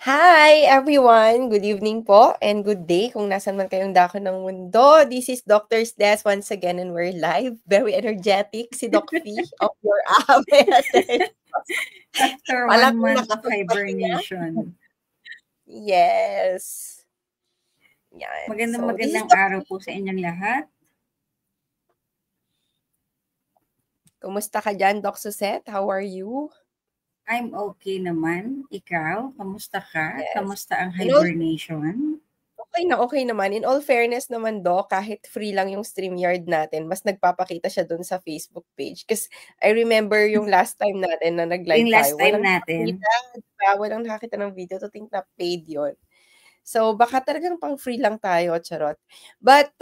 Hi everyone! Good evening po and good day kung nasan man kayong dako ng mundo. This is Doctor's Desk once again and we're live. Very energetic si Doc Fee of your After Walang 1 month of nakapagpahinga. hibernation. Yes. Yan. Magandang So, this is magandang Doc araw Fee. po sa inyong lahat. Kumusta ka dyan, Doc Suzette? How are you? I'm okay naman. Ikaw, kamusta ka? Yes. Kamusta ang In all hibernation? Okay naman. In all fairness naman, Doc, kahit free lang yung StreamYard natin, mas nagpapakita siya dun sa Facebook page. Kasi I remember yung last time natin na nag-live Yung tayo, last time walang natin, nakakita, di ba? Walang nakakita ng video to think na paid yun. So, baka talagang pang free lang tayo, charot. But,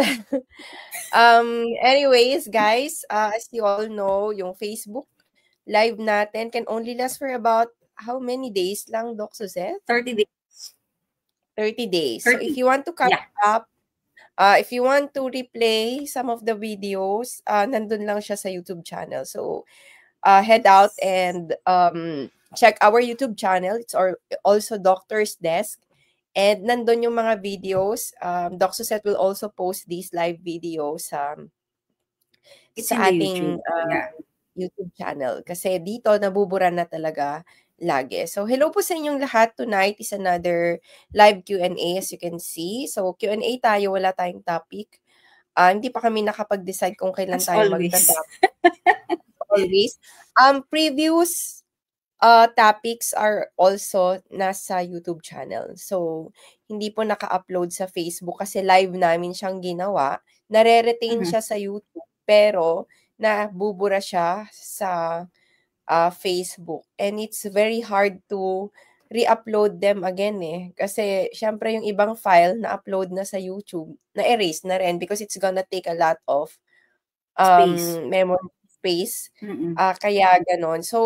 anyways, guys, as you all know, yung Facebook live natin can only last for about how many days lang, Doc Suzette? 30 days. 30 days. So, if 30. you want to catch Yeah. up, if you want to replay some of the videos, nandun lang siya sa YouTube channel. So, head out and check our YouTube channel. It's also Doctor's Desk. And nandun yung mga videos. Doc Suzette will also post these live videos It's sa in the ating YouTube. Yeah. YouTube channel. Kasi dito, nabubura na talaga lagi. So, hello po sa inyong lahat. Tonight is another live Q&A as you can see. So, Q&A tayo. Wala tayong topic. Hindi pa kami nakapag-decide kung kailan As tayo always. always. Previous topics are also nasa YouTube channel. So, hindi po naka-upload sa Facebook kasi live namin siyang ginawa. Nare-retain Mhm. siya sa YouTube pero nabubura siya sa Facebook. And it's very hard to re-upload them again Kasi syempre yung ibang file na-upload na sa YouTube, na-erase na rin because it's gonna take a lot of Space. memory space. Mm-mm. Kaya gano'n. So,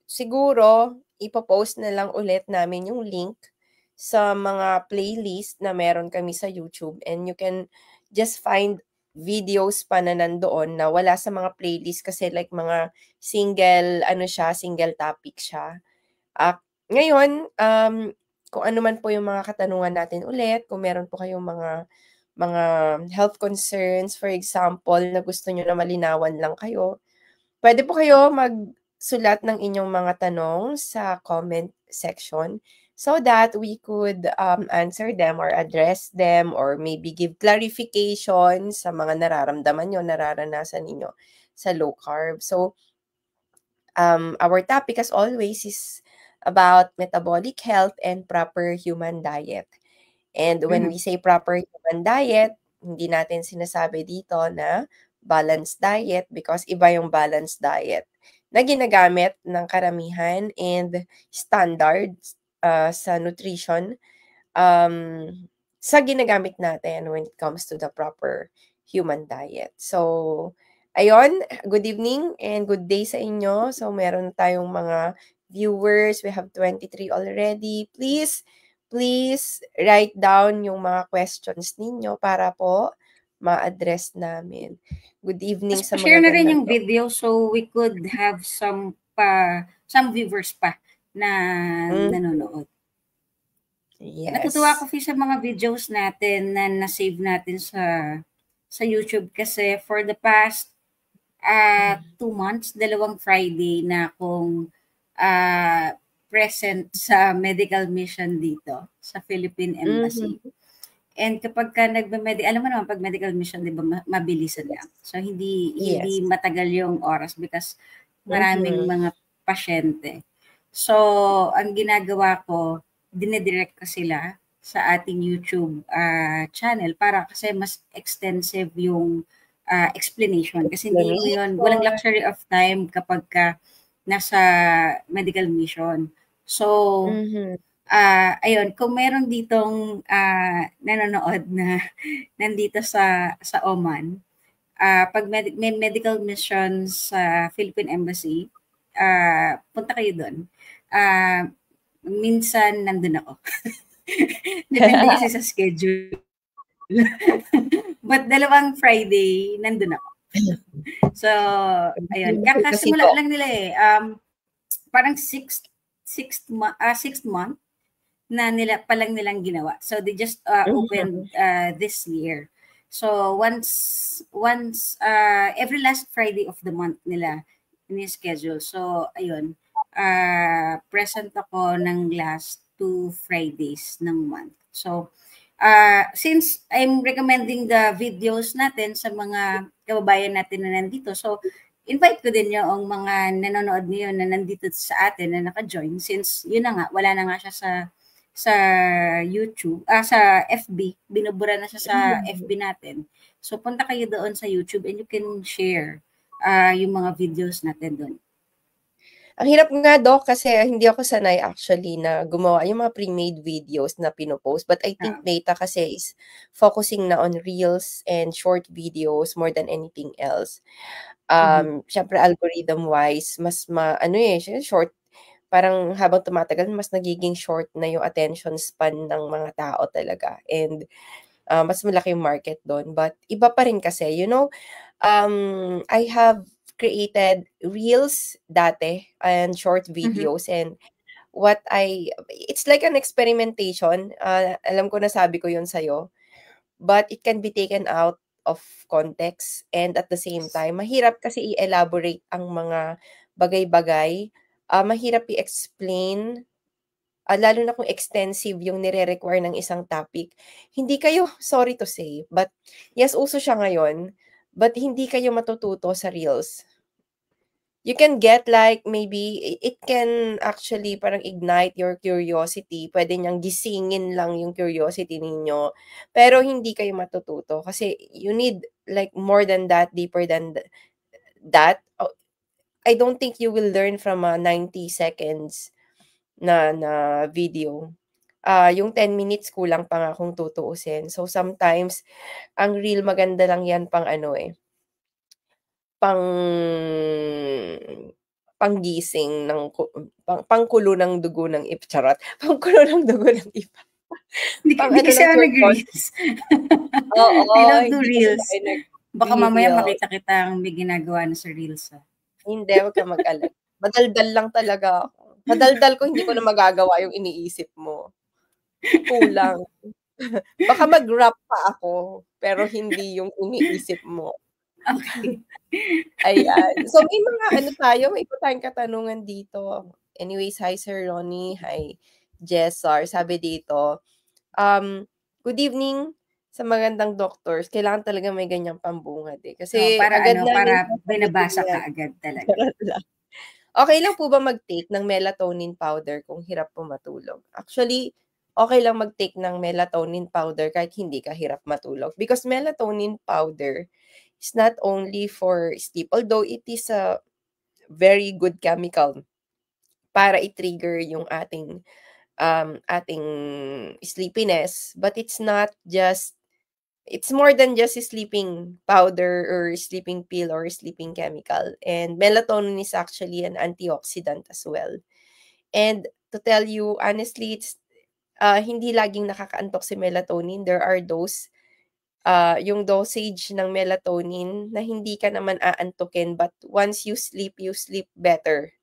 siguro ipo-post na lang ulit namin yung link sa mga playlist na meron kami sa YouTube and you can just find videos pa na nandoon na wala sa mga playlist kasi like mga single topic siya. Ngayon, kung ano man po yung mga katanungan natin ulit, kung meron po kayong mga health concerns, for example, na gusto niyo na malinawan lang kayo, puwede po kayo magsulat ng inyong mga tanong sa comment section so that we could, answer them or address them or maybe give clarification sa mga nararamdaman niyo, nararanasan ninyo sa low carb. So, our topic as always is about metabolic health and proper human diet. And when we Mhm. say proper human diet, hindi natin sinasabi dito na balanced diet because iba yung balanced diet na ginagamit ng karamihan and standards sa nutrition um, sa ginagamit natin when it comes to the proper human diet. So, ayun, good evening and good day sa inyo. So, meron tayong mga viewers. We have 23 already. Please write down yung mga questions ninyo para po ma-address namin. Good evening Tapos sa share na rin magagandang yung video so we could have some viewers pa na Mm, nanonood. Natutuwa ako yes. sa mga videos natin na na-save natin sa YouTube kasi for the past 2 months, 2 Friday na akong present sa medical mission dito sa Philippine Embassy. Mhm. And kapag ka alam mo naman pag medical mission, 'di ba, mabilisan lang. So hindi Yes. matagal yung oras because maraming Mhm. mga pasyente. So, ang ginagawa ko, dinidirect ko sila sa ating YouTube channel para kasi mas extensive yung explanation. Kasi hindi mo yun, walang Explanation. luxury of time kapag ka nasa medical mission. So, Mhm. ayun, kung meron ditong nanonood na nandito sa Oman, pag may medical mission sa Philippine Embassy, punta kayo do'n. Minsan nandun ako. Depende kasi sa schedule. But 2 Friday, nandun ako. So, ayun. Kasi Kakasimula Doc lang nila parang sixth month, na nilang ginawa. So they just opened this year. So every last Friday of the month nila ini-schedule. So ayun, present ako ng last 2 Fridays ng month. So since I'm recommending the videos natin sa mga kababayan natin na nandito, so invite ko din yung mga nanonood ngayon na nandito sa atin na naka-join, since yun na nga, wala na nga siya sa YouTube, sa FB, binubura na siya sa FB natin. So punta kayo doon sa YouTube and you can share yung mga videos natin doon. Ang hirap nga, Doc, kasi hindi ako sanay actually na gumawa yung mga pre-made videos na pinopost. But I think Meta kasi is focusing na on reels and short videos more than anything else. Syempre algorithm-wise, mas short, parang habang tumatagal, mas nagiging short na yung attention span ng mga tao talaga. And mas malaki yung market doon. But iba pa rin kasi, I have created reels dati and short videos, and it's like an experimentation. Alam ko na sabi ko yun sa'yo, but it can be taken out of context, and at the same time, mahirap kasi i-elaborate ang mga bagay-bagay. Mahirap i-explain, lalo na kung extensive yung nire-require ng isang topic. Hindi kayo, sorry to say, but yes, uso siya ngayon, but hindi kayo matututo sa reels. You can get like maybe it can actually parang ignite your curiosity. Pwede niyang gisingin lang yung curiosity ninyo, pero hindi kayo matututo kasi you need like more than that, deeper than that. I don't think you will learn from a 90 seconds na video. Yung 10 minutes kulang pa nga kung tutuusin. So sometimes ang reel maganda lang yan panggising ng pangkulo ng dugo ng charot. Pangkulo ng dugo ng iba. Hindi kasi ako nag-reels. Oo, I don't do hindi reels. kasi tayo Baka mamaya nag-reels. makita kitang may ginagawa na sa reels. Hindi, wag kang mag-alala. Madaldal lang talaga ako. Madaldal ko, hindi ko na magagawa yung iniisip mo. Kulang. Baka mag-rap pa ako, pero hindi yung iniisip mo. Okay. Ayan. So may mga may iba tayong katanungan dito. Anyways, hi Sir Ronnie, hi Jessar. Sabi dito, good evening sa magandang doctors. Kailangan talaga may ganyang pambungad Kasi para agad para namin binabasa ka agad talaga. Okay lang po ba mag-take ng melatonin powder kung hirap po matulog? Actually, okay lang mag-take ng melatonin powder kahit hindi ka hirap matulog. Because melatonin powder is not only for sleep, although it is a very good chemical para i-trigger yung ating sleepiness, but it's more than just a sleeping powder or sleeping pill or sleeping chemical. And melatonin is actually an antioxidant as well. And to tell you honestly, it's hindi laging nakakaantok si melatonin. There are yung dosage ng melatonin na hindi ka naman aantukin, but once you sleep better.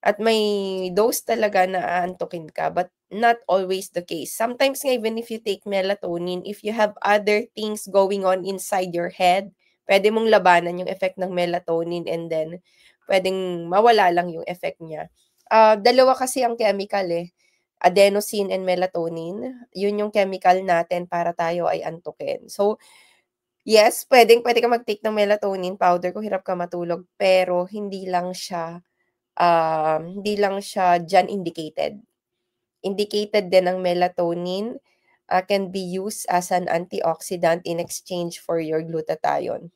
At may dose talaga na aantukin ka, but not always the case. Sometimes nga even if you take melatonin, if you have other things going on inside your head, pwede mong labanan yung effect ng melatonin, and then pwedeng mawala lang yung effect niya. Dalawa kasi ang chemical adenosine and melatonin. Yun yung chemical natin para tayo ay antukin. So, yes, pwede ka mag-take ng melatonin powder kung hirap ka matulog, pero hindi lang siya diyan indicated. Indicated din ang melatonin can be used as an antioxidant in exchange for your glutathione.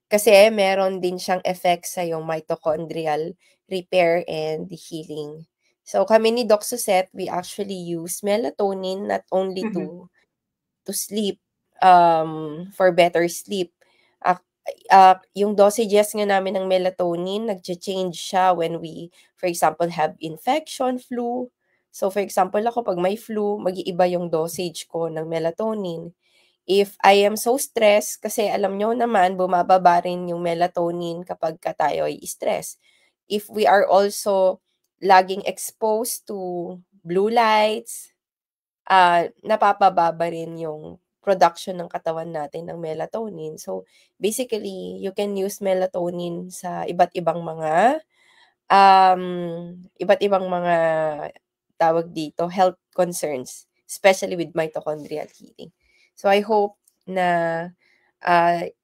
Kasi meron din siyang effect sa yung mitochondrial repair and healing. So kami ni Doc Suzette, we actually use melatonin not only to sleep, for better sleep. Yung dosages nga namin ng melatonin, nagcha-change siya when we, for example, have infection, flu. So, for example, ako pag may flu, mag-iiba yung dosage ko ng melatonin. If I am so stressed, kasi alam nyo naman, bumababa rin yung melatonin kapag tayo ay stress. If we are also laging exposed to blue lights, napapababa rin yung production ng katawan natin ng melatonin. So, basically, you can use melatonin sa iba't ibang mga tawag dito, health concerns, especially with mitochondrial healing. So, I hope na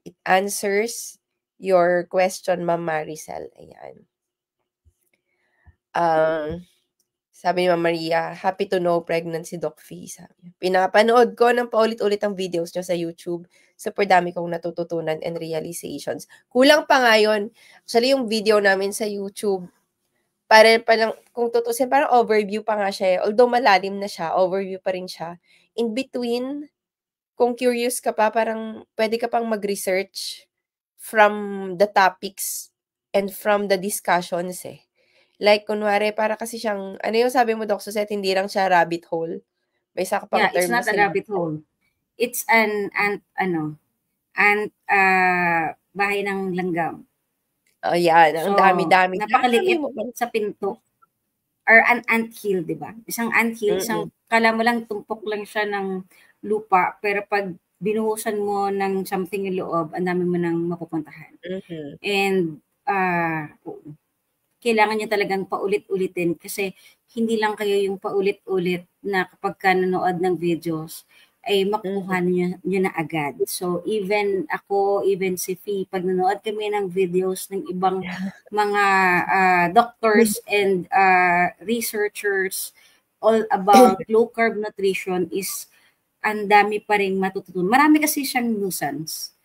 it answers your question, Ma'am Maricel. Ayan. Sabi ni Ma'am Maria, happy to know pregnant si Doc Fee. Sabi. Pinapanood ko ng paulit-ulit ang videos nyo sa YouTube. Super dami kong natututunan and realizations. Kulang pa nga yun. Actually, yung video namin sa YouTube, parang, kung tutusin, parang overview pa nga siya. Although malalim na siya, overview pa rin siya. In between, kung curious ka pa, parang pwede ka pang mag-research from the topics and from the discussions eh. Like, kunwari, para kasi siyang, ano yung sabi mo, Doc Suzette, hindi lang siya rabbit hole. May isa ka pang Yeah, it's term na not a sa rabbit hole. It's an bahay ng langgam. Oh, yan. Ang So, dami-dami. napakaliit Dami mo pang- sa pinto. Or an anthill, di ba? Isang anthill, Mm-mm. kala mo lang tumpok lang siya ng lupa, pero pag binuhusan mo ng something yung loob, ang dami mo nang mapupuntahan. Mhm. And, kailangan niya talagang paulit-ulitin kasi hindi lang kayo yung paulit-ulit na kapag ka nanood ng videos ay makukuha niyo na agad. So even ako, even si Fee, pag nanood kami ng videos ng ibang mga doctors and researchers all about low carb nutrition is ang dami pa ring matututunan. Marami kasi siyang nuisance.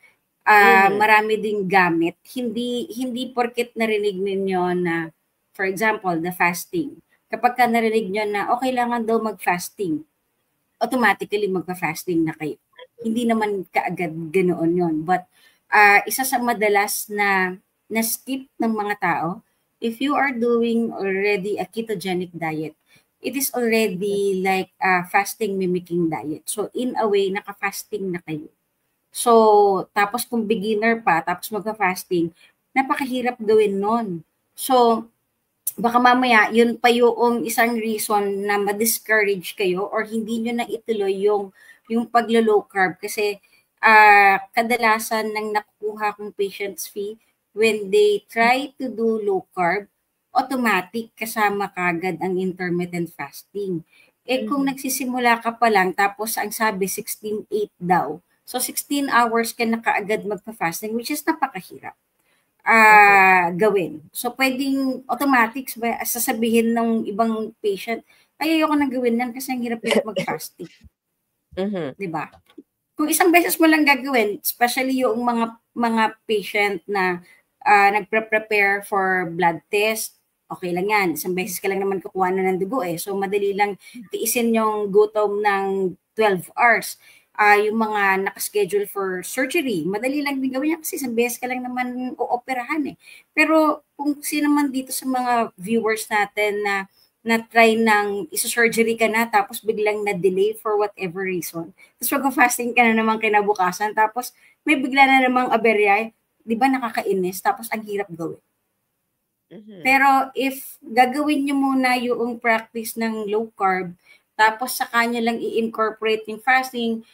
Marami ding gamit. Hindi porket narinig ninyo na, for example, the fasting. Kapag ka narinig nyo na, kailangan daw mag-fasting, automatically magpa-fasting na kayo. Hindi naman kaagad ganoon yon. But isa sa madalas na skip ng mga tao, if you are doing already a ketogenic diet, it is already like a fasting mimicking diet. So in a way, naka-fasting na kayo. So, tapos kung beginner pa, tapos magka-fasting, napakahirap gawin nun. So, baka mamaya, yun pa yung isang reason na ma-discourage kayo or hindi nyo na ituloy yung paglo-low carb. Kasi, kadalasan ng nakukuha kong patients fee, when they try to do low carb, automatic kasama kagad ang intermittent fasting. Kung nagsisimula ka pa lang, tapos ang sabi 16-8 daw, so 16 hours ka na kaagad magpa-fasting, which is napakahirap gawin. So pwedeng automatic sasabihin ng ibang patient, ay ayoko nang gawin yan kasi ang hirap-hirap mag-fasting. Diba? Kung isang beses mo lang gagawin, especially yung mga patient na nagpre-prepare for blood test, okay lang yan. Isang beses ka lang naman kukuha na ng dugo eh. So madali lang tiisin yung gutom ng 12 hours. Yung mga nakaschedule for surgery, madali lang din gawin yan kasi isang beses ka lang naman ooperahan eh. Pero kung sino man dito sa mga viewers natin na try ng isa-surgery ka na tapos biglang na-delay for whatever reason. Tapos mag-fasting ka na naman kinabukasan tapos may bigla na namang aberya, di ba nakakainis tapos ang hirap gawin. Pero if gagawin nyo muna yung practice ng low carb tapos saka nyo lang i-incorporate yung fasting,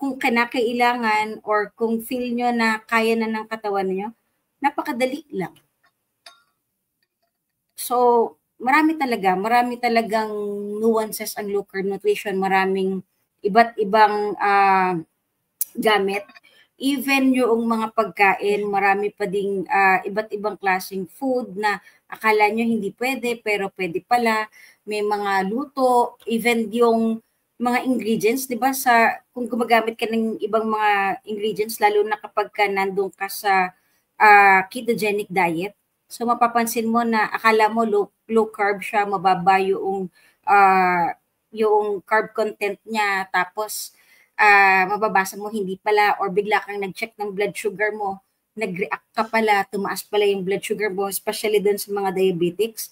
kung kinakailangan or kung feel nyo na kaya na ng katawan nyo, napakadali lang. So, marami talagang nuances ang low carb nutrition, maraming iba't ibang gamit. Even yung mga pagkain, marami pa ding iba't ibang klaseng food na akala nyo hindi pwede, pero pwede pala. May mga luto, even yung mga ingredients, di ba, kung gumagamit ka ng ibang mga ingredients, lalo na kapag ka nandun ka sa ketogenic diet, so mapapansin mo na akala mo low carb siya, mababa yung carb content niya, tapos mababasa mo hindi pala, or bigla kang nag-check ng blood sugar mo, nag-react ka pala, tumaas pala yung blood sugar mo, especially dun sa mga diabetics.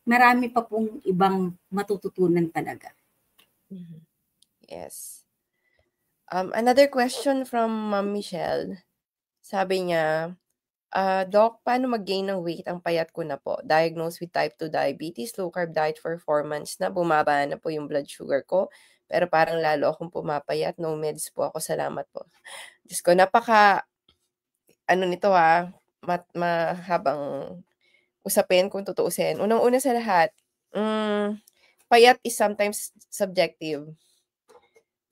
Marami pa pong ibang matututunan talaga. Yes. Another question from Ma'am Michelle. Sabi niya, Doc, paano mag-gain ng weight? Ang payat ko na po. Diagnosed with type 2 diabetes, low carb diet for 4 months na. Bumaba na po yung blood sugar ko. Pero parang lalo akong pumapayat. No meds po ako. Salamat po. Diyos ko, ano nito mahabang usapin kung tutuusin. Unang-una sa lahat, payat is sometimes subjective.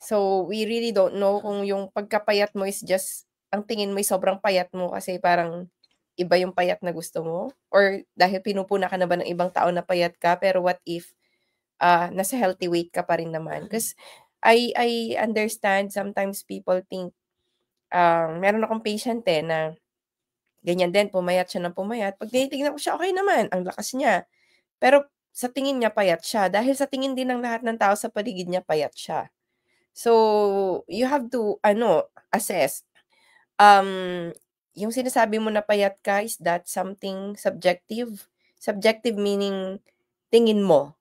So, we really don't know kung yung pagkapayat mo is just, ang tingin mo ay sobrang payat mo kasi parang iba yung payat na gusto mo? Or dahil pinupuna ka na ba ng ibang tao na payat ka, pero what if nasa healthy weight ka pa rin naman? Because I understand sometimes people think, meron akong patient na ganyan din, pumayat siya ng pumayat. Pag tinitignan ko siya, okay naman, ang lakas niya. Pero sa tingin niya payat siya dahil sa tingin din ng lahat ng tao sa paligid niya payat siya. So, you have to assess. Yung sinasabi mo na payat ka, is that something subjective? Subjective meaning tingin mo,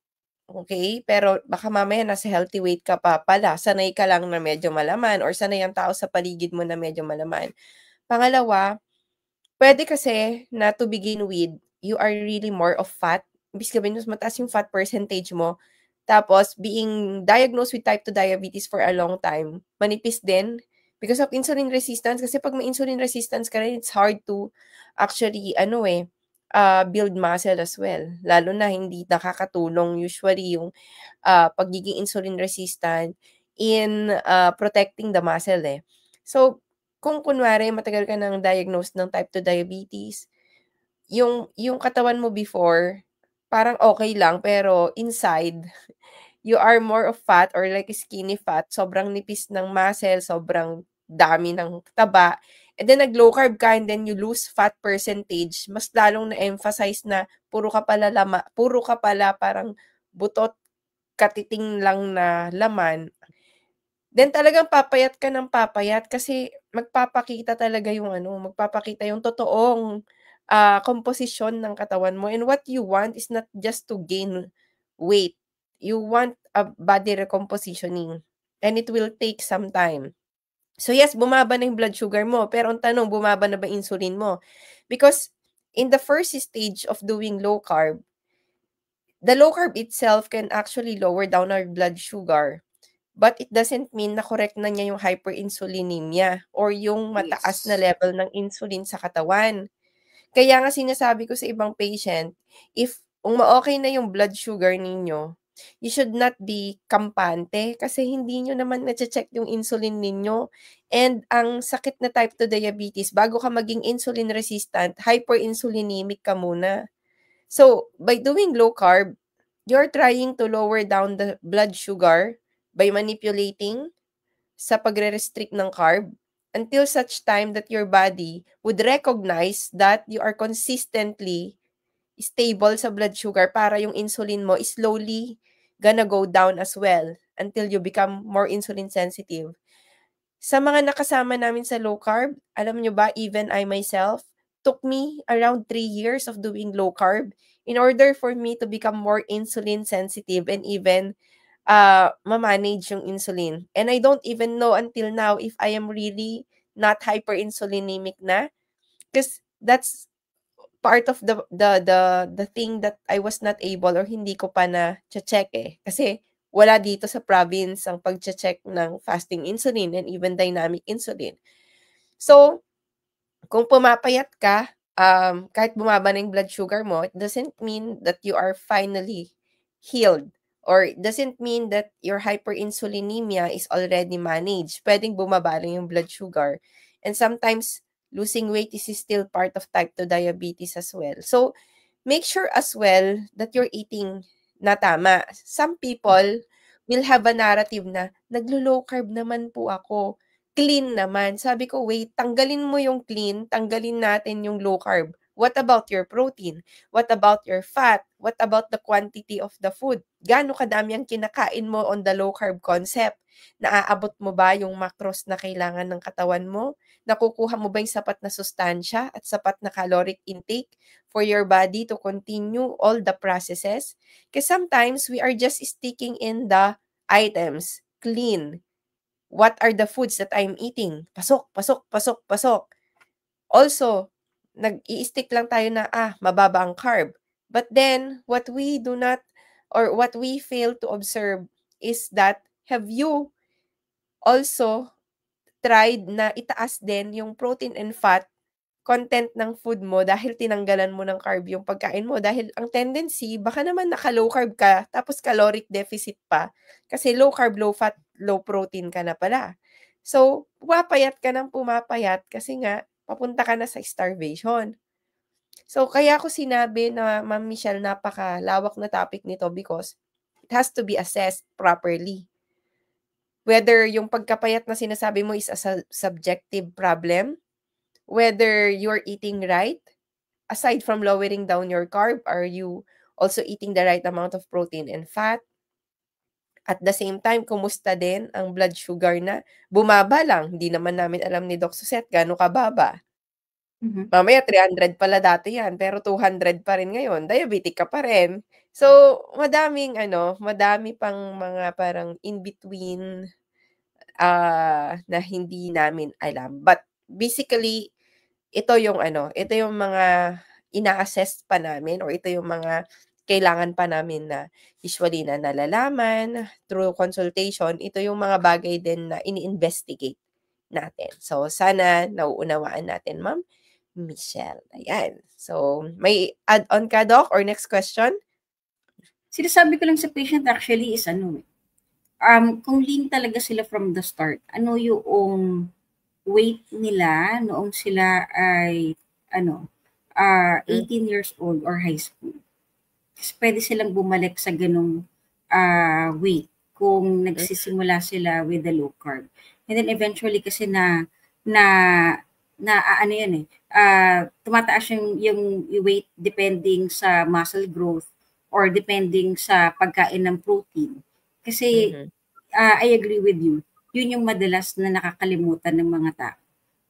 okay? Pero baka mamaya nasa healthy weight ka pa pala, sanay ka lang na medyo malaman or sanay ang tao sa paligid mo na medyo malaman. Pangalawa, puwede kasi na to begin with, you are really more of fat. Ibig sabihin mas mataas yung fat percentage mo. Tapos being diagnosed with type 2 diabetes for a long time, manipis din because of insulin resistance. Kasi 'pag may insulin resistance ka rin, it's hard to actually build muscle as well. Lalo na hindi nakakatulong usually yung, pagiging insulin resistant in, protecting the muscle, eh. So, kung kunwari matagal ka ng diagnosed ng type 2 diabetes, yung katawan mo before, parang okay lang pero inside, you are more of fat or like skinny fat, sobrang nipis ng muscle, sobrang dami ng taba, and then nag-low carb ka and then you lose fat percentage, mas lalong na-emphasize na puro ka pala parang butot, katiting lang na laman. Then talagang papayat ka ng papayat kasi magpapakita yung totoong, komposisyon ng katawan mo, and what you want is not just to gain weight, you want a body recompositioning, and it will take some time. So yes, bumaba na yung blood sugar mo, pero ang tanong, bumaba na ba insulin mo? Because in the first stage of doing low carb, the low carb itself can actually lower down our blood sugar. But it doesn't mean na correct na niya yung hyperinsulinemia or yung mataas na Yes. level ng insulin sa katawan. Kaya nga sinasabi ko sa ibang patient, if okay na yung blood sugar ninyo, you should not be kampante kasi hindi niyo naman nache-check yung insulin ninyo. And ang sakit na type 2 diabetes, bago ka maging insulin resistant, hyperinsulinemic ka muna. So, by doing low carb, you're trying to lower down the blood sugar by manipulating sa pagre-restrict ng carb until such time that your body would recognize that you are consistently stable sa blood sugar para yung insulin mo is slowly gonna go down as well until you become more insulin sensitive. Sa mga nakasama namin sa low carb, alam nyo ba, even I myself, took me around 3 years of doing low carb in order for me to become more insulin sensitive and even ma-manage yung insulin. And I don't even know until now if I am really not hyperinsulinemic na, because that's part of the thing that I was not able or hindi ko pa na-check, eh. Kasi wala dito sa province ang pagche-check ng fasting insulin and even dynamic insulin. So, kung pumapayat ka, kahit bumaba na yung blood sugar mo, it doesn't mean that you are finally healed, or it doesn't mean that your hyperinsulinemia is already managed. Puwedeng bumaba lang yung blood sugar. And sometimes, losing weight is still part of type 2 diabetes as well. So, make sure as well that you're eating na tama. Some people will have a narrative na, "Naglo-low carb naman po ako, clean naman." Sabi ko, "Wait, tanggalin mo yung clean, tanggalin natin yung low carb. What about your protein? What about your fat? What about the quantity of the food? Gaano kadami ang kinakain mo on the low carb concept? Naaabot mo ba yung macros na kailangan ng katawan mo? Nakukuha mo ba yung sapat na sustansya at sapat na caloric intake for your body to continue all the processes?" Because sometimes we are just sticking in the items, clean. What are the foods that I'm eating? Pasok, pasok, pasok, pasok. Also, nag-i-stick lang tayo na, mababa ang carb. But then, what we do not, or what we fail to observe is that, have you also tried na itaas din yung protein and fat content ng food mo dahil tinanggalan mo ng carb yung pagkain mo? Dahil ang tendency, baka naman naka-low carb ka, tapos caloric deficit pa. Kasi low carb, low fat, low protein ka na pala. So, pumapayat ka ng pumapayat kasi nga, papunta ka na sa starvation. So, kaya ko sinabi na, Ma'am Michelle, napakalawak na topic nito because it has to be assessed properly. Whether yung pagkapayat na sinasabi mo is a subjective problem, whether you're eating right, aside from lowering down your carb, are you also eating the right amount of protein and fat? At the same time, kumusta din ang blood sugar na bumaba lang? Hindi naman namin alam ni Doc Suzette gaano kababa. Mamaya 300 pala dati yan, pero 200 pa rin ngayon, diabetic ka pa rin. So, madami pang mga parang in between na hindi namin alam. But basically, ito yung mga ina-assess pa namin, or ito yung mga kailangan pa namin na usually na nalalaman through consultation. Ito yung mga bagay din na ini-investigate natin. So, sana nauunawaan natin, Ma'am Michelle. Ayan. So, may add-on ka, Doc, or next question? Sinasabi ko lang sa patient actually is kung lean talaga sila from the start, ano yung weight nila noong sila ay 18 years old or high school. Kasi pwede silang bumalik sa ganong weight kung nagsisimula sila with the low carb. And then eventually kasi tumataas yung weight depending sa muscle growth or depending sa pagkain ng protein. Kasi I agree with you. Yun yung madalas na nakakalimutan ng mga tao.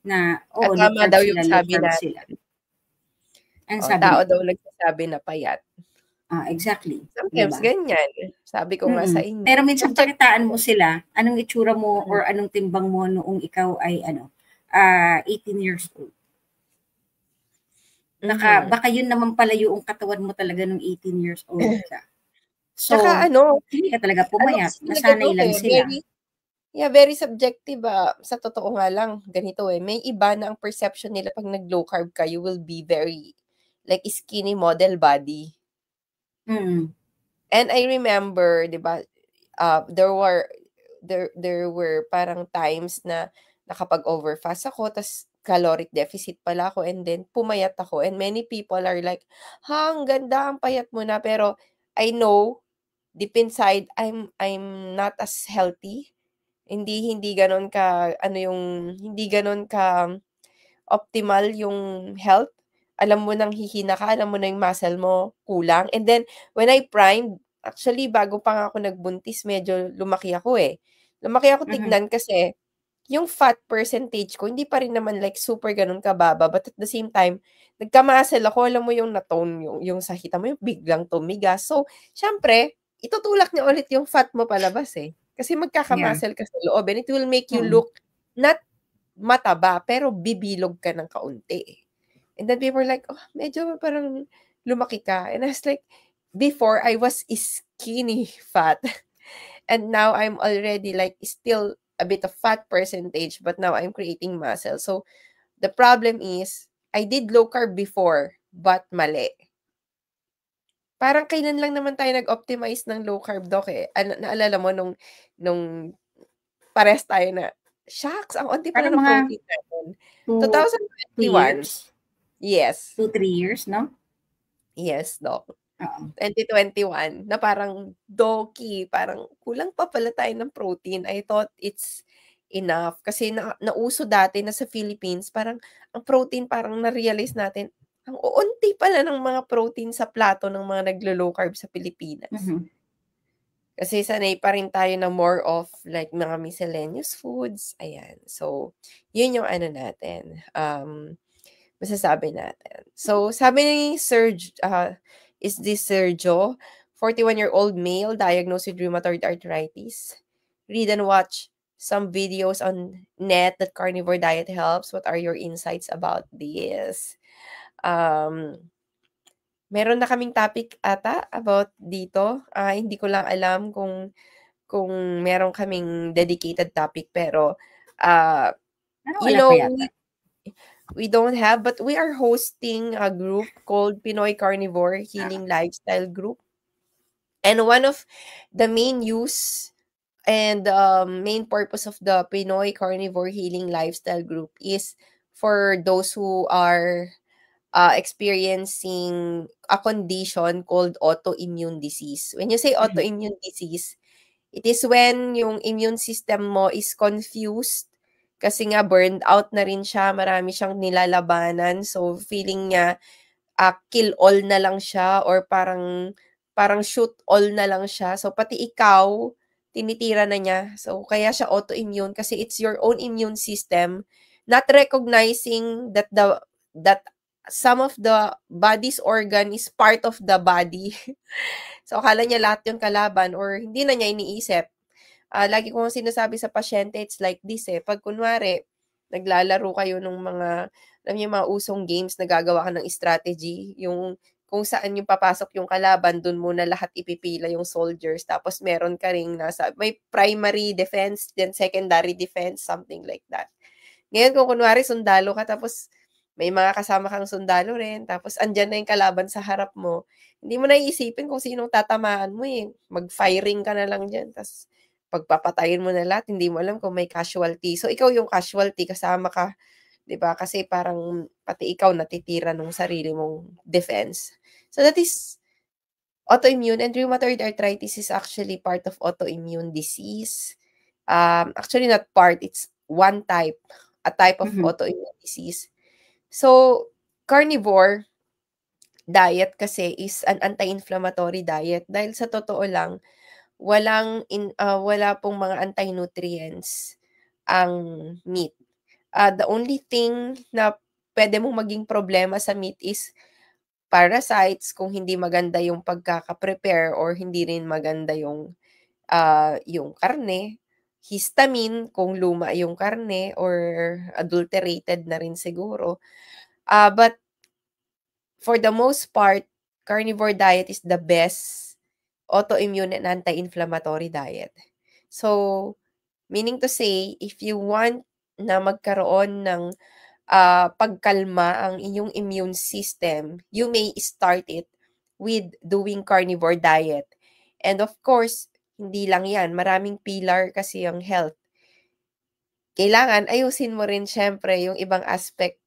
Na, At tama daw yung sabi natin. Tao daw nagsasabi na payat. Exactly. Sometimes ganyan. Sabi ko nga sa inyo. Pero minsan pakitaan mo sila, anong itsura mo or anong timbang mo noong ikaw ay 18 years old. Baka yun naman pala yung katawan mo talaga nung 18 years old ka. So, Tsaka hindi ka talaga pumayat. Nasanay lang sila. Very subjective. Sa totoo nga lang, ganito may iba na ang perception nila pag nag-low carb ka, you will be very, like, skinny model body. And I remember, di ba, there were parang times na nakapag-overfast ako, tas caloric deficit pala ako, and then pumayat ako. And many people are like, ang ganda, ang payat mo na. Pero I know, deep inside, I'm not as healthy. Hindi gano'n ka, hindi gano'n ka optimal yung health. Alam mo nang hihina ka, alam mo na yung muscle mo kulang. And then, when I primed, actually, bago pa nga ako nagbuntis, medyo lumaki ako Lumaki ako tignan kasi, yung fat percentage ko, hindi pa rin naman like super ganun kababa. But at the same time, nagka-muscle ako, alam mo yung na-tone, yung sa hita mo, yung biglang tumigas. So, syempre, itutulak niya ulit yung fat mo palabas Kasi magkaka-muscle ka sa loob, and it will make you look not mataba, pero bibilog ka ng kaunti. And then people were like, medyo parang lumaki ka. And I was like, before, I was skinny fat. And now I'm already like still a bit of fat percentage, but now I'm creating muscle. So the problem is, I did low carb before, but mali. Parang kailan lang naman tayo nag-optimize ng low carb, Doc naalala mo nung pares tayo na, shucks, ang onti pala ng protein natin. 2021. Yes. 2-3 years, no? Yes, Doc. 2021, na parang, Doki, parang kulang pa pala tayo ng protein. I thought it's enough. Kasi nauso dati na sa Philippines, parang ang protein, parang na-realize natin, ang uunti pala ng mga protein sa plato ng mga naglo-low carb sa Pilipinas. Kasi sanay pa rin tayo na more of like mga miscellaneous foods. Ayan. So, yun yung natin. Masasabi natin. So, sabi ni is this Sergio, 41-year-old male, diagnosed with rheumatoid arthritis. Read and watch some videos on net that carnivore diet helps. What are your insights about this? Meron na kaming topic ata about dito. Hindi ko lang alam kung meron kaming dedicated topic, pero you Wala pa know, yata. we don't have, but we are hosting a group called Pinoy Carnivore Healing Lifestyle Group. And one of the main use and main purpose of the Pinoy Carnivore Healing Lifestyle Group is for those who are experiencing a condition called autoimmune disease. When you say autoimmune disease, it is when yung immune system mo is confused kasi nga burned out na rin siya, marami siyang nilalabanan. So feeling niya kill all na lang siya or parang shoot all na lang siya. So pati ikaw tinitira na niya. So kaya siya autoimmune kasi it's your own immune system not recognizing that some of the body's organ is part of the body. So akala niya lahat yung kalaban or hindi na niya iniisip. Lagi kong sinasabi sa pasyente, it's like this pag kunwari, naglalaro kayo ng mga, alam niyo yung mga usong games, nagagawa ka ng strategy, yung kung saan yung papasok yung kalaban, dun muna lahat ipipila yung soldiers, tapos meron ka ring may primary defense, then secondary defense, something like that. Ngayon kung kunwari sundalo ka, tapos may mga kasama kang sundalo rin, tapos andyan na yung kalaban sa harap mo, hindi mo na iisipin kung sinong tatamaan mo mag-firing ka na lang dyan, tapos pagpapatayin mo na lahat, hindi mo alam kung may casualty. So, ikaw yung casualty, kasama ka, 'di ba? Kasi parang pati ikaw natitira nung sarili mong defense. So, that is autoimmune, and rheumatoid arthritis is actually part of autoimmune disease. Actually not part, it's one type, a type of autoimmune disease. So, carnivore diet kasi is an anti-inflammatory diet dahil sa totoo lang, wala pong mga anti-nutrients ang meat. The only thing na pwede mong maging problema sa meat is parasites, kung hindi maganda yung pagkaka-prepare or hindi rin maganda yung karne, histamine kung luma yung karne or adulterated na rin siguro. But for the most part, carnivore diet is the best autoimmune and anti-inflammatory diet. So, meaning to say, if you want na magkaroon ng pagkalma ang inyong immune system, you may start it with doing carnivore diet. And of course, hindi lang yan, maraming pillar kasi ang health. Kailangan ayusin mo rin syempre yung ibang aspect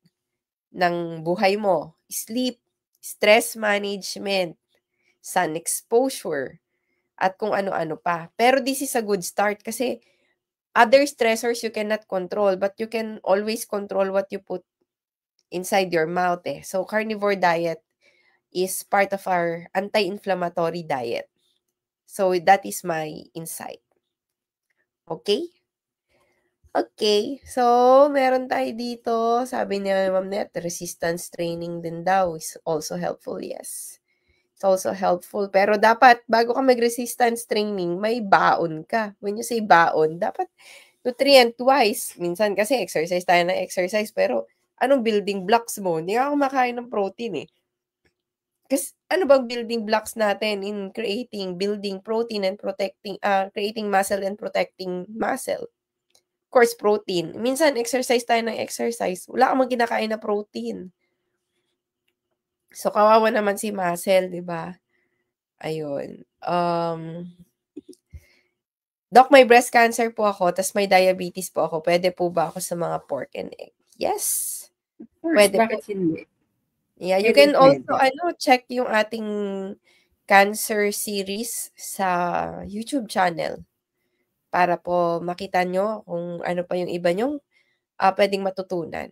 ng buhay mo. Sleep, stress management, sun exposure, at kung ano-ano pa. Pero this is a good start kasi other stressors you cannot control, but you can always control what you put inside your mouth So, carnivore diet is part of our anti-inflammatory diet. So, that is my insight. Okay? Okay. So, meron tayo dito. Sabi niya, Ma'am Net, resistance training din daw is also helpful. Yes. It's also helpful. Pero dapat, bago ka mag-resistance training, may baon ka. When you say baon, dapat nutrient-wise. Minsan kasi exercise tayo ng exercise, pero anong building blocks mo? Hindi ka kumakain ng protein Kasi ano bang building blocks natin in building protein and creating muscle and protecting muscle? Of course, protein. Minsan, exercise tayo ng exercise. Wala kang kinakain na protein. So, kawawa naman si muscle, di ba? Ayun. Doc, may breast cancer po ako, tas may diabetes po ako. Pwede po ba ako sa mga pork and egg? Yes. Pwede bakit hindi? Yeah, you can also check yung ating cancer series sa YouTube channel para po makita nyo kung ano pa yung iba nyong pwedeng matutunan.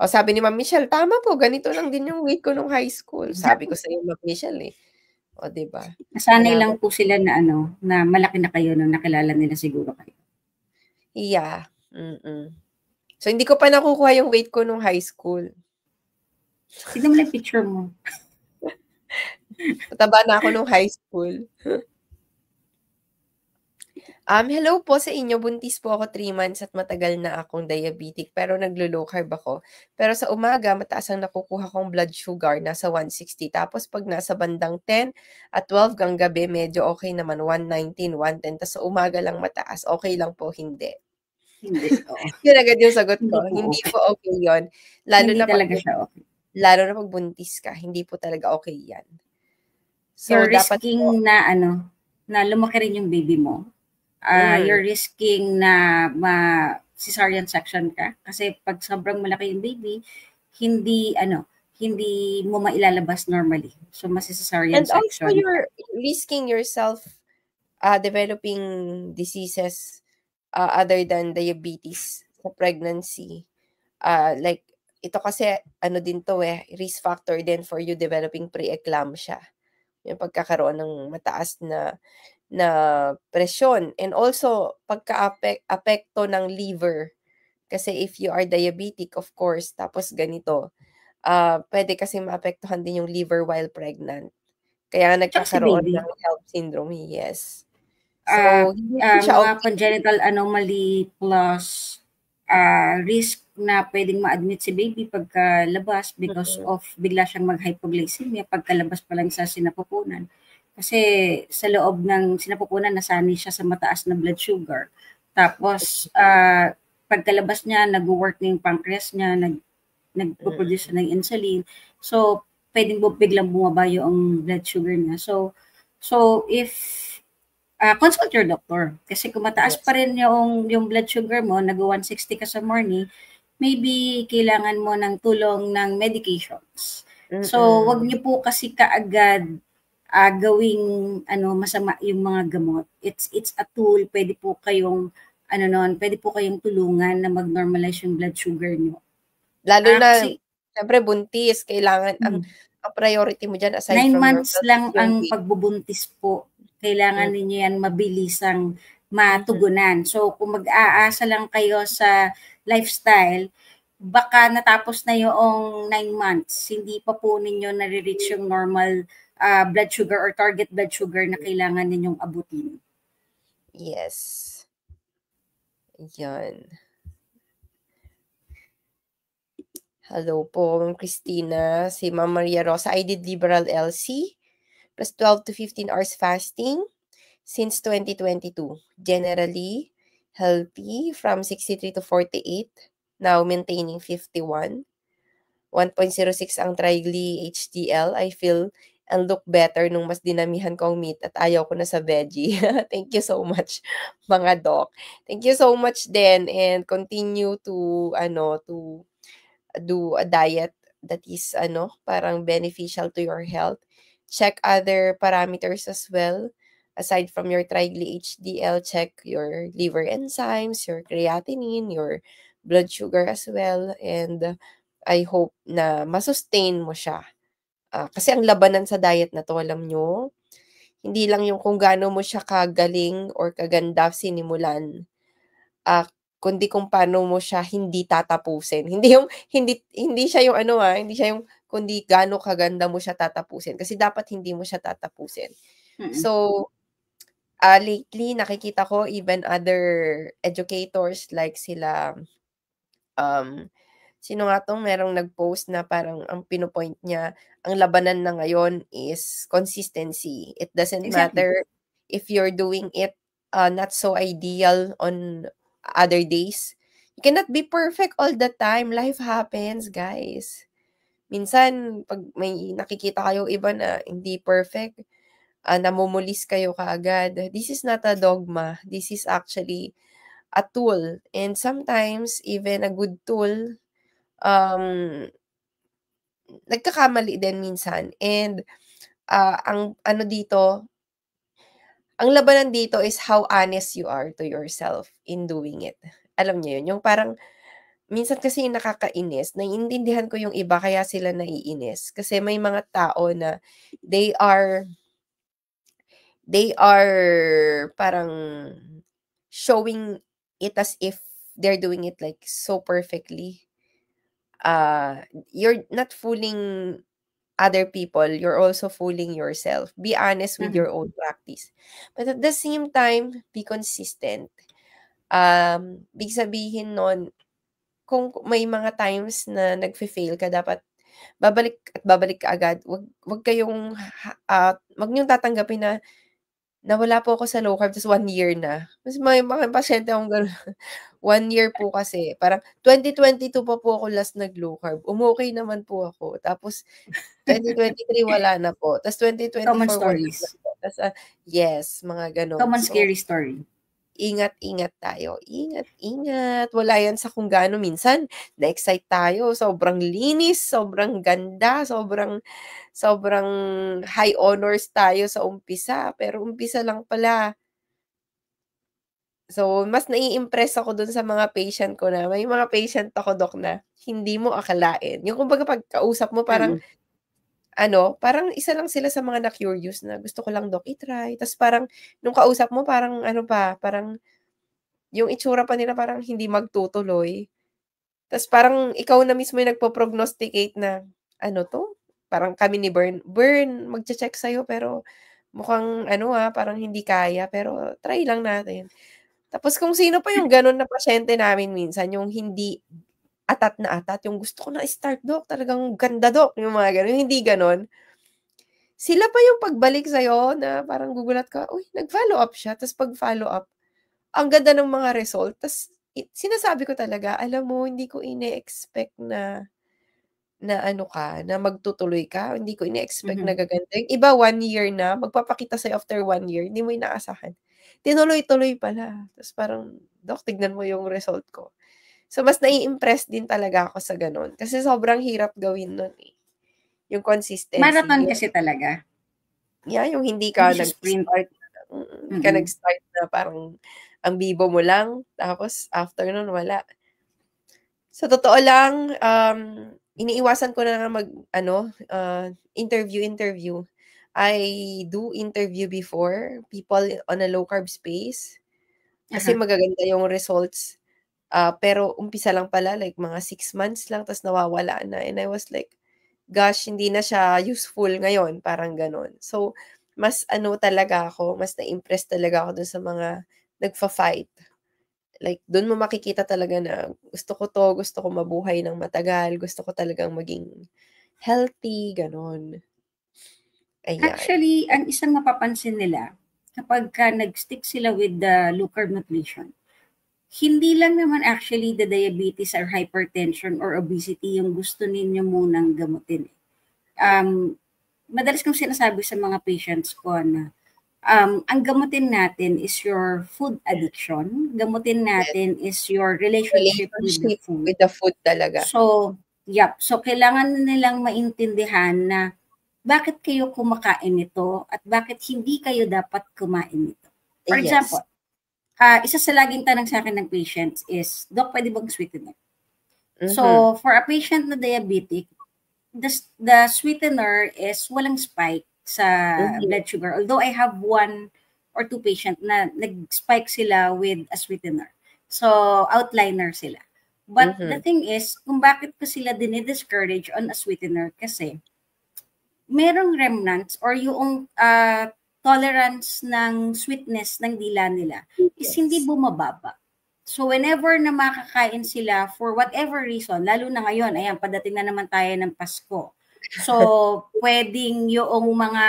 Sabi ni Ma'am Michelle, tama po, ganito lang din yung weight ko nung high school. Sabi ko sa iyo, Ma'am Michelle di ba? Nasanay lang po sila na na malaki na kayo nung nakilala nila siguro kayo. Yeah. So, hindi ko pa nakukuha yung weight ko nung high school. Tignan mo na yung picture mo. Mataba na ako nung high school. Hello po sa inyo. Buntis po ako 3 months at matagal na akong diabetic pero naglo-low carb ako. Pero sa umaga mataas ang nakukuha kong blood sugar, nasa 160. Tapos 'pag nasa bandang 10 at 12 hanggang gabi medyo okey naman, 119, 110. Tas sa umaga lang mataas, okey lang po, hindi. Hindi, oo. Yun agad yung sagot Hindi ko, po hindi okey. po okey yun. Lalo Hindi na 'pag talaga siya okey. lalo na 'pag buntis ka, hindi po talaga okey yan. So, You're dapat po risking na ano, na lumaki rin yung baby mo. You're risking na cesarean section ka kasi 'pag sobrang malaki yung baby, hindi ano, hindi mo mailalabas normally. So, And mase-cesarean also section ka. you're risking yourself, developing diseases, other than diabetes sa pregnancy. Like ito kasi ano din 'to, risk factor din for you developing preeclampsia, yung pagkakaroon ng mataas na presyon and also apekto ng liver. Kasi if you are diabetic of course tapos ganito, puwede kasing maapektuhan din yung liver while pregnant. Kaya Tsaka si nagkakaroon baby. ng HELLP syndrome, yes. So, hindi po siya Mga okey. congenital anomaly plus risk na pwedeng ma-admit si baby pagkalabas because Mm. of bigla siyang mag-hypoglycemia pagkalabas pa lang sa sinapupunan. Kasi sa loob ng sinapupunan, nasanay siya sa mataas na blood sugar. Tapos, pagkalabas niya, nag-work na yung pancreas niya, nagpo-produce ng insulin. So, pwedeng biglang bumaba yung blood sugar niya. So if consult your doctor. Kasi kung mataas pa Yes. rin yung blood sugar mo, nag-160 ka sa morning, maybe kailangan mo ng tulong ng medications. So, wag Mm. niyo po kasi kaagad gawing masama yung mga gamot. It's a tool. Pwede po kayong pwede po kayong tulungan na mag-normalize yung blood sugar niyo. Lalo na Kasi siyempre buntis, kailangan ang mm, priority mo diyan aside 9 from your months health is lang yung ang baby. pagbubuntis po. Kailangan ninyo yan mabilisang Mhm. matugunan. So, kung mag-aasa lang kayo sa lifestyle, baka natapos na yung 9 months. Hindi pa po ninyo nare-reach yung normal blood sugar or target blood sugar na kailangan ninyong abutin. Yes. Yan. Hello po, Ma'am Christina. Si Ma'am Maria Rosa, I did liberal LC plus 12 to 15 hours fasting since 2022. Generally healthy from 63 to 48, now maintaining 51. 1.06 ang trigly HDL. I feel and look better nung mas dinamihan ko ang meat at ayaw ko na sa veggie. Thank you so much, mga doc. Thank you so much din and continue to to do a diet that is parang beneficial to your health. Check other parameters as well. Aside from your trigly HDL, check your liver enzymes, your creatinine, your blood sugar as well. And I hope na masustain mo siya. Kasi ang labanan sa diet na 'to, alam nyo, hindi lang yung kung gaano mo siya kagaling or kaganda sinimulan, ah, kundi kung paano mo siya hindi tatapusin. Hindi yung hindi siya yung hindi siya yung kundi gaano kaganda mo siya tatapusin kasi dapat hindi mo siya tatapusin. Mm. So, lately nakikita ko even other educators like sila, um sino nga 'tong merong nag-post na parang ang pino-point niya, ang labanan na ngayon is consistency. It doesn't Exactly. matter if you're doing it, not so ideal on other days. You cannot be perfect all the time, life happens, guys. Minsan 'pag may nakikita kayong iba na hindi perfect, namumulis kayo kaagad. This is not a dogma, this is actually a tool and sometimes even a good tool, um nagkakamali din minsan and, ang ano dito, ang labanan dito is how honest you are to yourself in doing it. Alam niyo 'yun, yung parang minsan kasi yung nakakainis, naiintindihan ko yung iba kaya sila naiinis kasi may mga tao na they are they are parang showing it as if they're doing it like so perfectly. You're not fooling other people, you're also fooling yourself. Be honest with your own practice. But at the same time, be consistent. Ibig sabihin nun, kung may mga times na nagfe-fail ka, dapat babalik at babalik ka agad. Wag kayong wag niyong tatanggapin na nawala po ako sa low carb ta's 1 year na. Kasi may mga pasyente akong gano'n. 1 year po kasi, parang 2022 pa po ako last nag-low carb, umokey naman po ako. Tapos 2023 wala na po, ta's Common 2024 wala na stories. po. Ta's, yes, mga gano'n. Common So, scary story. ingat-ingat tayo, ingat-ingat. Wala yan sa kung gaano minsan na-excite tayo, sobrang linis, sobrang ganda, sobrang high honors tayo sa umpisa, pero umpisa lang pala. So, mas nai-impress ako dun sa mga patient ko na may mga patient ako, Doc, na hindi mo akalain. Yung kumbaga pagkausap mo parang parang isa lang sila sa mga na-curious na, "Gusto ko lang, Doc, i-try." Ta's parang nung kausap mo parang parang yung itsura pa nila parang hindi magtutuloy. Ta's parang ikaw na mismo yung nagpo-prognosticate na, "Ano 'to? Parang kami ni Bern magche-check sa'yo pero mukhang parang hindi kaya, pero try lang natin." Tapos kung sino pa yung gano'n na pasyente namin minsan, yung hindi atat na atat, yung, "Gusto ko na i-start, Doc, talagang ganda, Doc." Yung mga gano'n, yung hindi gano'n. Sila pa yung pagbalik sa'yo na parang gugulat ka, "Uy, nag-follow up siya." Ta's 'pag follow up, ang ganda ng mga result. Ta's sinasabi ko talaga, "Alam mo, hindi ko ine-expect na na magtutuloy ka. Hindi ko ine-expect na gaganda." Yung iba 1 year na, magpapakita sa'yo after 1 year, hindi mo inaasahan. Tinuloy-tuloy pala. Ta's parang, "Doc, tignan mo yung result ko." So, mas nai-impress din talaga ako sa gano'n. Kasi sobrang hirap gawin nun, eh. Yung consistency, Marathon kasi talaga. yung hindi Hindi ka siya sprint. hindi ka nag-start na parang ang bibo mo lang, tapos after nun wala. Sa totoo lang, iniiwasan ko na nga interview. I do interview before people on a low carb space kasi magaganda yung results. Pero umpisa lang pala, like mga 6 months lang ta's nawawala na, and I was like, "Gosh, hindi na siya useful ngayon." Parang gano'n. So, mas talaga ako, mas na-impress talaga ako dun sa mga nagfa-fight. Like dun mo makikita talaga na, "Gusto ko 'to, gusto ko mabuhay ng matagal, gusto ko talagang maging healthy." Gano'n. Ayan. Actually, ang isang mapapansin nila, kapagka nag-stick sila with the low carb nutrition, hindi lang naman actually the diabetes or hypertension or obesity yung gusto ninyo munang gamutin. Madalas kong sinasabi sa mga patients ko na ang gamutin natin is your food addiction. Gamutin Yes, natin is your relationship with the relationship food. with the food talaga. So, So, kailangan nilang maintindihan na bakit kayo kumakain nito at bakit hindi kayo dapat kumain nito. For Yes. example, isa sa laging tanong sa akin ng patients is, "Doc, pwede bang sweetener?" Mhm. So, for a patient na diabetic, the sweetener is walang spike sa Mhm. blood sugar. Although I have 1 or 2 patient na nag-spike sila with a sweetener. So, outliner sila. But the Mhm. thing is, kung bakit ko sila dinidiscourage on a sweetener kasi merong remnants or yung tolerance ng sweetness ng dila nila is hindi Yes. bumababa. So whenever na makakain sila for whatever reason, lalo na ngayon, ayan, padating na naman tayo ng Pasko. So, pwedeng yung mga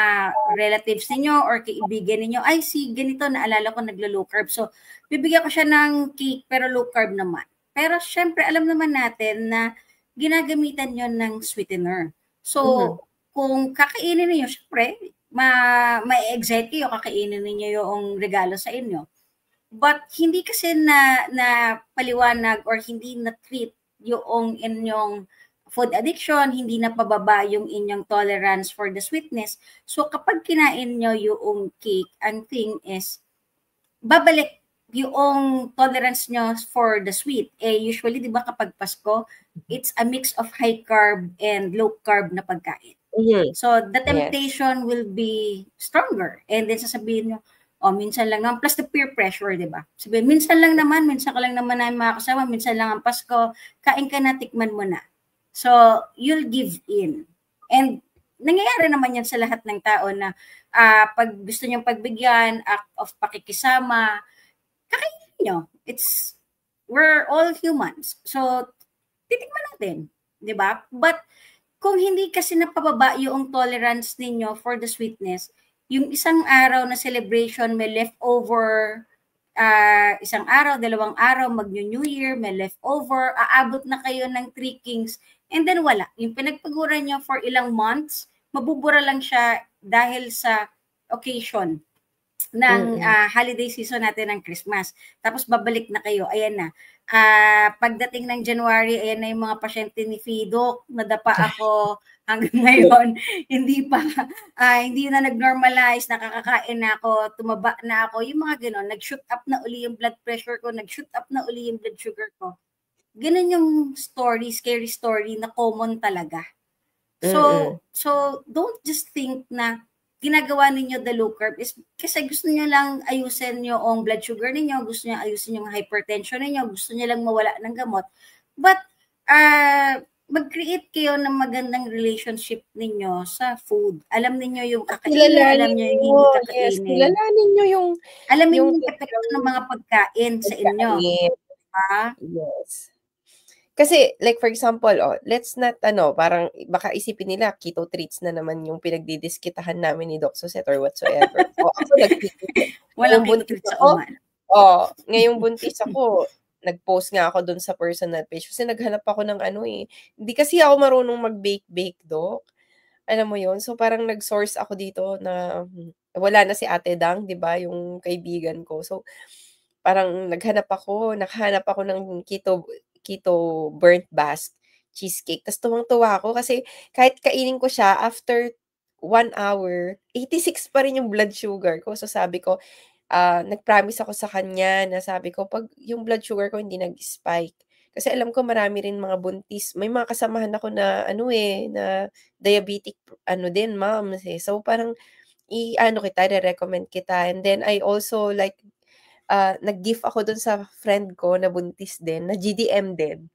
relatives ninyo or kaibigan ninyo, "Ay, si ganito, naalala ko naglo-low carb." So, bibigyan ko siya ng cake pero low carb naman. Pero syempre, alam naman natin na ginagamitan yon ng sweetener. So, Mhm. kung kakainin ninyo, syempre, ma-excite kayo, kakainin ninyo yung regalo sa inyo. But hindi kasi na paliwanag or hindi na-treat yung inyong food addiction, hindi na pababa yung inyong tolerance for the sweetness. So kapag kinain nyo yung cake, ang thing is, babalik yung tolerance nyo for the sweet. Usually, di ba kapag Pasko, it's a mix of high carb and low carb na pagkain. Mhm. So, the Yes. temptation will be stronger. And then sasabihin nyo, minsan lang naman, plus the peer pressure, di ba? Sabihin, minsan lang naman, minsan ka lang naman na mga kasama, minsan lang ang Pasko, kain ka na, tikman mo na. So, you'll give in. And nangyayari naman yan sa lahat ng tao na pag gusto niyong pagbigyan, act of pakikisama, kakainin nyo. We're all humans. So, titikman natin. Di ba? But, kung hindi kasi napababa yung tolerance ninyo for the sweetness, yung isang araw na celebration may leftover, isang araw, 2 araw, mag-New Year, may leftover, aabot na kayo ng 3 Kings, and then wala. Yung pinagpaguran nyo for ilang months, mabubura lang siya dahil sa occasion ng holiday season natin ng Christmas. Tapos babalik na kayo, ayan na. Pagdating ng January, ayan na yung mga pasyente ni Fido, nadapa ako hanggang ngayon, hindi na nag-normalize, nakakakain na ako, tumaba na ako, yung mga ganon, nag-shoot up na uli yung blood pressure ko, nag-shoot up na uli yung blood sugar ko. Ganon yung story, scary story na common talaga. So don't just think na ginagawa ninyo the low carb is kasi gusto niyo lang ayusin yung blood sugar ninyo, gusto niyo ayusin yung hypertension ninyo, gusto niyo lang mawala ng gamot. But mag-create kayo ng magandang relationship ninyo sa food. Alam niyo yung kakainin, alam niyo yung hindi kakainin. Yes, kilalanin niyo yung alamin yung epekto ng mga pagkain sa inyo. Yes. Kasi, like for example, let's not, parang baka isipin nila, keto treats na naman yung pinagdidiskitahan namin ni Doc Suset or whatsoever. Ako walang keto treats sa uman. Ngayong buntis ako, nag-post nga ako dun sa personal page kasi naghanap ako ng hindi kasi ako marunong mag-bake, Doc. Alam mo yon. So, parang nag-source ako dito na wala na si Ate Dang, di ba, yung kaibigan ko. So, parang nakahanap ako ng keto burnt bask cheesecake. Tapos tuwang-tuwa ako kasi kahit kainin ko siya after 1 hour, 86 pa rin yung blood sugar ko. So sabi ko, nag-promise ako sa kanya na sabi ko, pag yung blood sugar ko hindi nag-spike. Kasi alam ko marami rin mga buntis. May mga kasamahan ako na na diabetic din, moms eh. So parang re-recommend kita. And then I also like nag-gift ako dun sa friend ko na buntis din, na GDM din.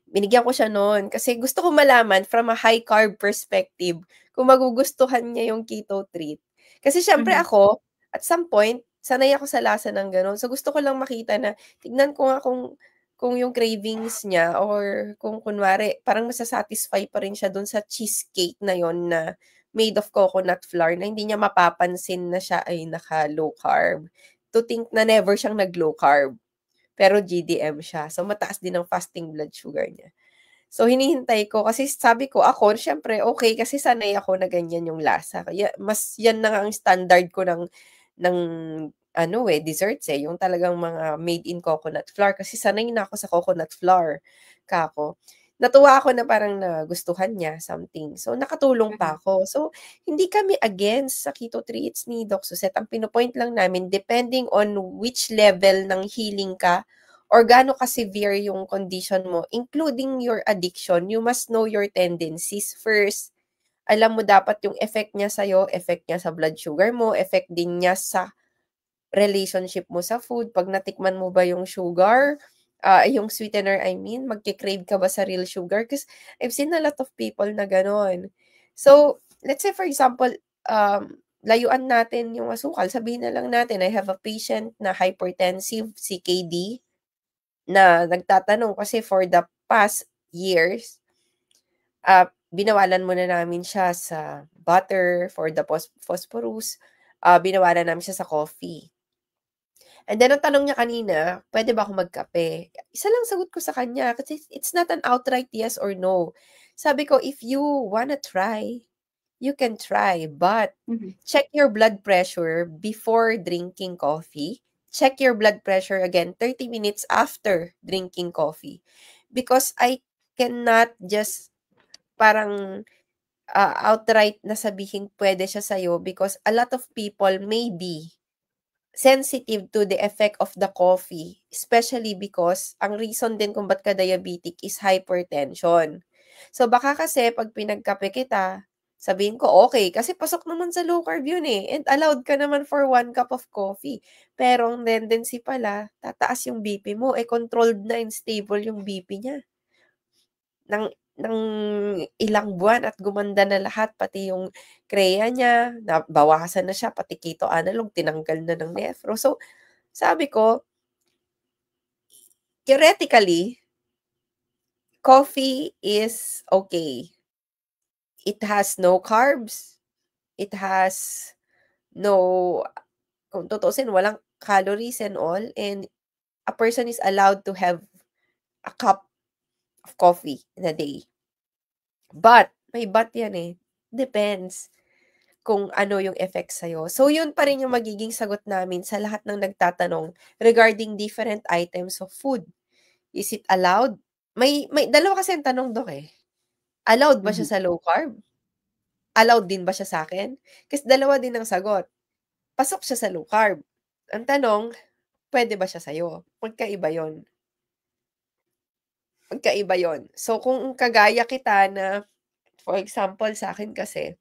Binigyan ko siya noon kasi gusto ko malaman from a high carb perspective kung magugustuhan niya yung keto treat. Kasi syempre ako, at some point, sanay ako sa lasa ng gano'n. So gusto ko lang makita na, tignan ko nga kung yung cravings niya or kung kunwari, parang masasatisfy pa rin siya dun sa cheesecake na yon na made of coconut flour na hindi niya mapapansin na siya ay naka-low carb. To think na never siyang nag-low carb. Pero GDM siya. So, mataas din ang fasting blood sugar niya. So, hinihintay ko. Kasi sabi ko, ako, syempre, okay. Kasi sanay ako na ganyan yung lasa. Kaya, yan na nga ang standard ko ng desserts eh. Yung talagang mga made in coconut flour. Kasi sanay na ako sa coconut flour. Kako. Natuwa ako na parang nagustuhan niya something. So, nakatulong pa ako. So, hindi kami against sa keto treats ni Doc Suset. Ang pinopoint lang namin, depending on which level ng healing ka or gaano ka-severe yung condition mo, including your addiction, you must know your tendencies first. Alam mo dapat yung effect niya sa'yo, effect niya sa blood sugar mo, effect din niya sa relationship mo sa food. Pag natikman mo ba yung sugar, yung sweetener, magki-crave ka ba sa real sugar? Because I've seen a lot of people na ganon. So, let's say for example, layuan natin yung asukal. Sabihin na lang natin, I have a patient na hypertensive CKD na nagtatanong kasi for the past years, binawalan muna namin siya sa butter for the phosphorus, binawalan namin siya sa coffee. And then, ang tanong niya kanina, pwede ba ako magkape? Isa lang sagot ko sa kanya kasi it's not an outright yes or no. Sabi ko, if you wanna try, you can try. But, check your blood pressure before drinking coffee. Check your blood pressure again 30 minutes after drinking coffee. Because I cannot just parang outright na sabihin pwede siya sa'yo because a lot of people may be sensitive to the effect of the coffee, especially because ang reason din kung ba't ka diabetic is hypertension. So baka kasi pag pinagkape kita, sabihin ko okay kasi pasok naman sa low carb yun eh and allowed ka naman for 1 cup of coffee. Pero ang tendency pala, tataas yung BP mo, controlled na and stable yung BP niya. ng ilang buwan at gumanda na lahat, pati yung kreya niya, nabawasan na siya, pati keto analog, tinanggal na ng nephro. So, sabi ko, theoretically, coffee is okay. It has no carbs. It has no, kung tutuusin, walang calories and all. And a person is allowed to have a cup of coffee in a day. But, may but yan eh. Depends kung ano yung effect sa'yo. So, yun pa rin yung magiging sagot namin sa lahat ng nagtatanong regarding different items of food. Is it allowed? May dalawa kasi ang tanong, Dok, eh. Allowed ba siya Mhm. sa low carb? Allowed din ba siya sa'kin? Kasi dalawa din ang sagot. Pasok siya sa low carb. Ang tanong, puwede ba siya sa'yo? Magkaiba yun. Magkaiba yun. So, kung kagaya kita na, for example, sa'kin kasi,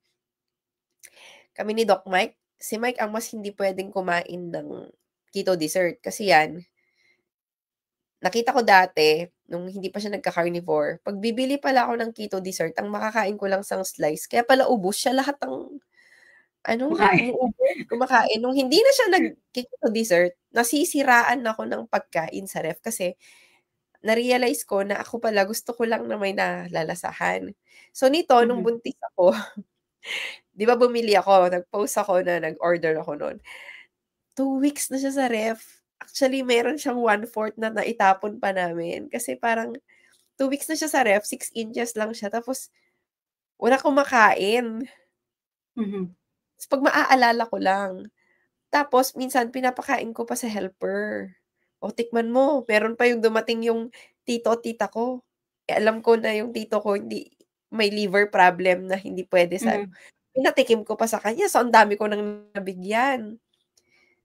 kami ni Doc Mike, si Mike ang mas hindi puwedeng kumain ng keto dessert. Kasi yan, nakita ko dati, nung hindi pa siya nagka-carnivore, 'pag bibili pala ako ng keto dessert, ang makakain ko lang isang slice, kaya pala ubos siya lahat ng ano, Kumakain. umuubos, kumakain. Nung hindi na siya nagke-keto dessert, nasisiraan ako ng pagkain sa ref kasi na-realize ko na ako pala gusto ko lang na may nalalasahan. So nito, nung Mhm. buntis ako, 'di ba bumili ako, nag-post ako na nag-order ako nun. 2 weeks na siya sa ref. Actually, meron siyang 1/4 na naitapon pa namin kasi parang 2 weeks na siya sa ref, 6 inches lang siya tapos wala kumakain. Mhm. Ta's 'pag maaalala ko lang. Tapos minsan pinapakain ko pa sa helper. "O tikman mo." Meron pa yung dumating yung tito o tita ko. Eh, alam ko na yung tito ko hindi may liver problem na hindi puwede sa ano. Mhm. Pinatikim ko pa sa kanya, so ang dami ko ng nabigyan.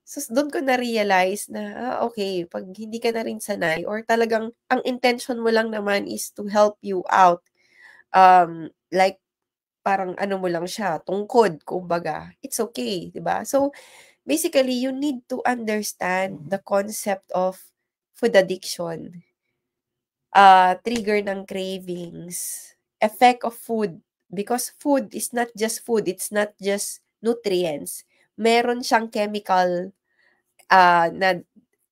So, dun ko na-realize na, okey 'pag hindi ka na rin sanay or talagang ang intention mo lang naman is to help you out, like parang ano mo lang siya, tungkod kumbaga, it's okay, 'di ba? So, basically you need to understand the concept of food addiction, trigger ng cravings, effect of food, because food is not just food, it's not just nutrients. Meron siyang chemical na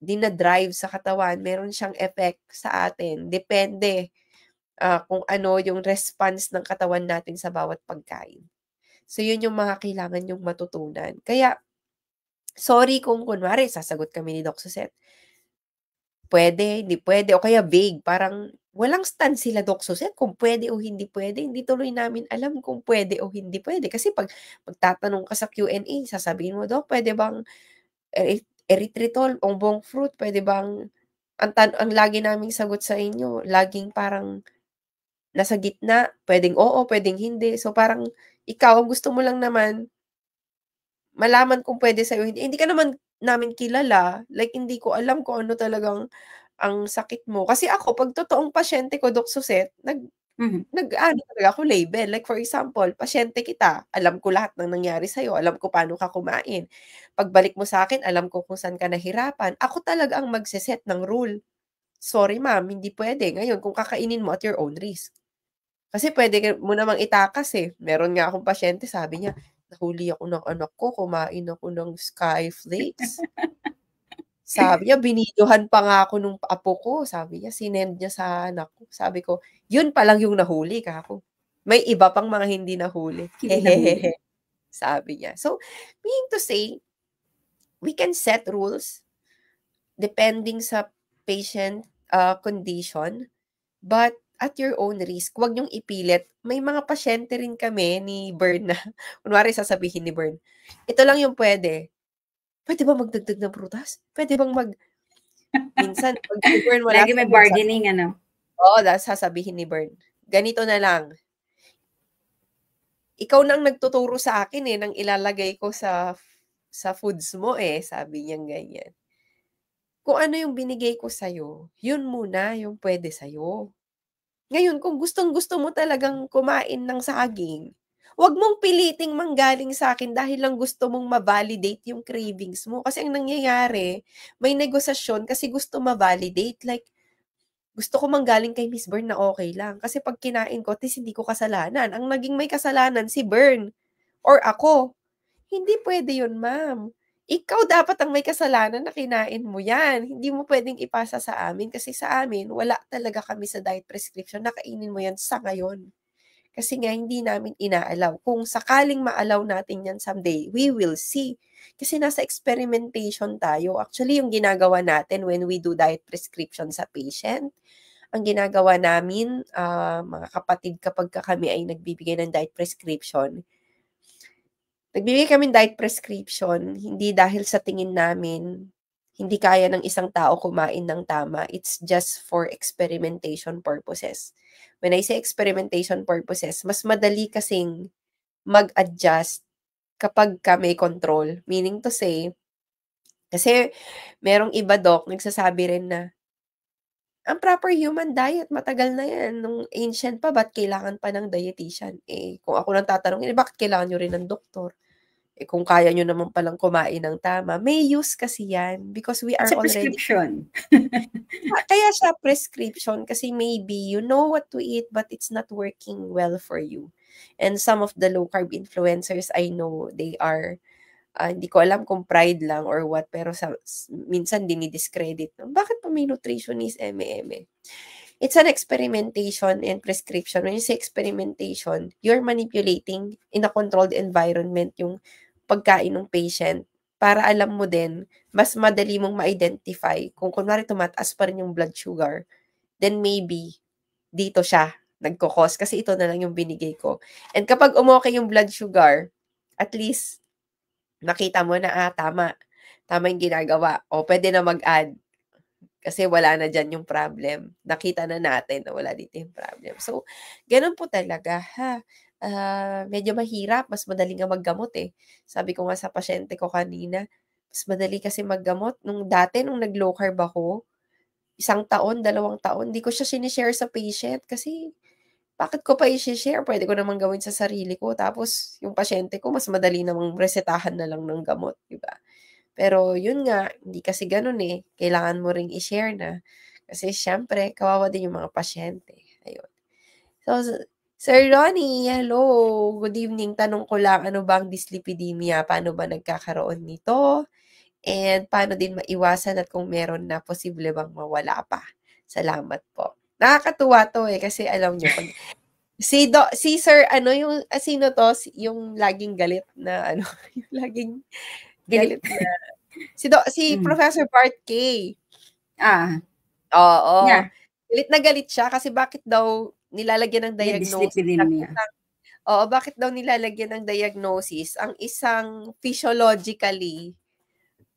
dina-drive sa katawan, meron siyang effect sa atin. Depende, kung ano yung response ng katawan natin sa bawat pagkain. So, yun yung mga kailangan niyong matutunan. Kaya, sorry kung kunwari sasagot kami ni Doc Suset, puwede, hindi puwede, o kaya vague. Parang walang stand sila Doc Suset kung puwede o hindi puwede. Hindi tuloy namin alam kung puwede o hindi puwede. Kasi 'pag magtatanong ka sa Q&A, sasabihin mo, "Doc, puwede bang erythritol o monk fruit puwede bang," ang lagi naming sagot sa inyo laging parang nasa gitna, puwedeng oo, puwedeng hindi. So, parang ikaw ang gusto mo lang naman malaman kung puwede sa'yo, hindi hindi ka naman namin kilala, like hindi ko alam kung ano talagang ang sakit mo. Kasi ako 'pag totoong pasyente ko, Doc Suset, Mhm. nag-aano talaga ako label. Like for example, pasyente kita, alam ko lahat ng nangyari sa'yo, alam ko paano ka kumain. Pagbalik mo sa'kin, alam ko kung saan ka nahirapan. Ako talaga ang magse-set ng rule. "Sorry ma'am, hindi puwede. Ngayon kung kakainin mo at your own risk." Kasi puwede mo namang itakas, eh. Meron nga akong pasyente sabi niya, "Nahuli ako ng anak ko, kumain ako ng Skyflakes." Sabi niya, binidyohan pa nga ako nung apo ko, sabi niya, sinend niya sa anak ko. Sabi ko, "Yun pa lang yung nahuli kako. May iba pang mga hindi nahuli." Hindi nahuli. Sabi niya. So, meaning to say, we can set rules depending sa patient, condition, but at your own risk. Huwag niyong ipilit. May mga pasyente rin kami ni Bern na kunwari sasabihin ni Bern, "Ito lang yung puwede." "Puwede ba magdagdag ng prutas? Puwede bang minsan 'pag si Bern wala Lagi sa may mood sabi bargaining ano? oo, sasabihin ni Bern, "Ganito na lang, ikaw na ang nagtuturo sa akin, eh, ng ilalagay ko sa foods mo, eh." Sabi niyang ganyan. "Kung ano yung binigay ko sa'yo, yun muna yung puwede sa'yo. Ngayon kung gustong-gusto mo talagang kumain ng saging, 'wag mong piliting manggaling sa'kin dahil lang gusto mong ma-validate yung cravings mo." Kasi ang nangyayari, may negosasyon kasi gusto ma-validate, like, gusto ko manggaling kay Miss Bern na okay lang. Kasi pag kinain ko, tis hindi ko kasalanan. Ang naging may kasalanan si Bern or ako. Hindi pwede yun, ma'am. Ikaw dapat ang may kasalanan na kinain mo yan. Hindi mo pwedeng ipasa sa amin kasi sa amin, wala talaga kami sa diet prescription na kainin mo yan sa ngayon. Kasi nga hindi namin inaalaw. Kung sakaling maalaw natin yan someday, we will see. Kasi nasa experimentation tayo. Actually, yung ginagawa natin when we do diet prescription sa patient, ang ginagawa namin, mga kapatid, kapag kami ay nagbibigay ng diet prescription, nagbibigay kami ng diet prescription, hindi dahil sa tingin namin, hindi kaya ng isang tao kumain ng tama. It's just for experimentation purposes. When I say experimentation purposes, mas madali kasing mag-adjust kapag ka may control. Meaning to say, kasi merong iba, Doc, nagsasabi rin na, ang proper human diet, matagal na yan. Nung ancient pa, ba't kailangan pa ng dietitian? Eh, kung ako nang tatanungin, bakit kailangan nyo rin ng doktor? Eh, kung kaya nyo naman palang kumain ng tama, may use kasi yan because we It's are a already... prescription. Kaya siya prescription kasi maybe you know what to eat but it's not working well for you. And some of the low-carb influencers I know, they are, hindi ko alam kung pride lang or what, pero minsan dinidiscredit. Bakit pa may nutritionist, eme-eme? It's an experimentation and prescription. When you say experimentation, you're manipulating in a controlled environment yung pagkain ng patient para alam mo din, mas madali mong ma-identify kung kunwari tumataas pa rin yung blood sugar, then maybe dito siya nagko-cause kasi ito na lang yung binigay ko. And kapag umokay yung blood sugar, at least nakita mo na, tama yung ginagawa. O pwede na mag-add. Kasi wala na diyan yung problem. Nakita na natin na wala dito yung problem. So, gano'n po talaga, ha. Medyo mahirap, mas madali nga maggamot, eh. Sabi ko nga sa pasyente ko kanina, mas madali kasi maggamot. Nung dati, nung nag-low carb ako, 1 taon, 2 taon, di ko siya sinishare sa patient kasi bakit ko pa i-share? Pwede ko naman gawin sa sarili ko. Tapos, yung pasyente ko, mas madali namang resetahan na lang ng gamot, di ba? Pero yun nga, hindi kasi gano'n, eh. Kailangan mo ring i-share na. Kasi siyempre kawawa din yung mga pasyente, ayun. So, Sir Ronnie, hello, good evening. Tanong ko lang, ano ba ang dyslipidemia? Paano ba nagkakaroon nito? And paano din maiwasan at kung meron na, posible bang mawala pa? Salamat po. Nakakatuwa 'to, eh, kasi alam niyo 'pag si Sir ano yung sino 'to, yung laging galit na ano, yung laging Galit. galit na si Mm. Professor Bart K. Oo. Yeah, Galit na galit siya kasi bakit daw nilalagyan ng yeah, diagnosis ang dyslipidemia. isang bakit daw nilalagyan ng diagnosis ang isang physiologically,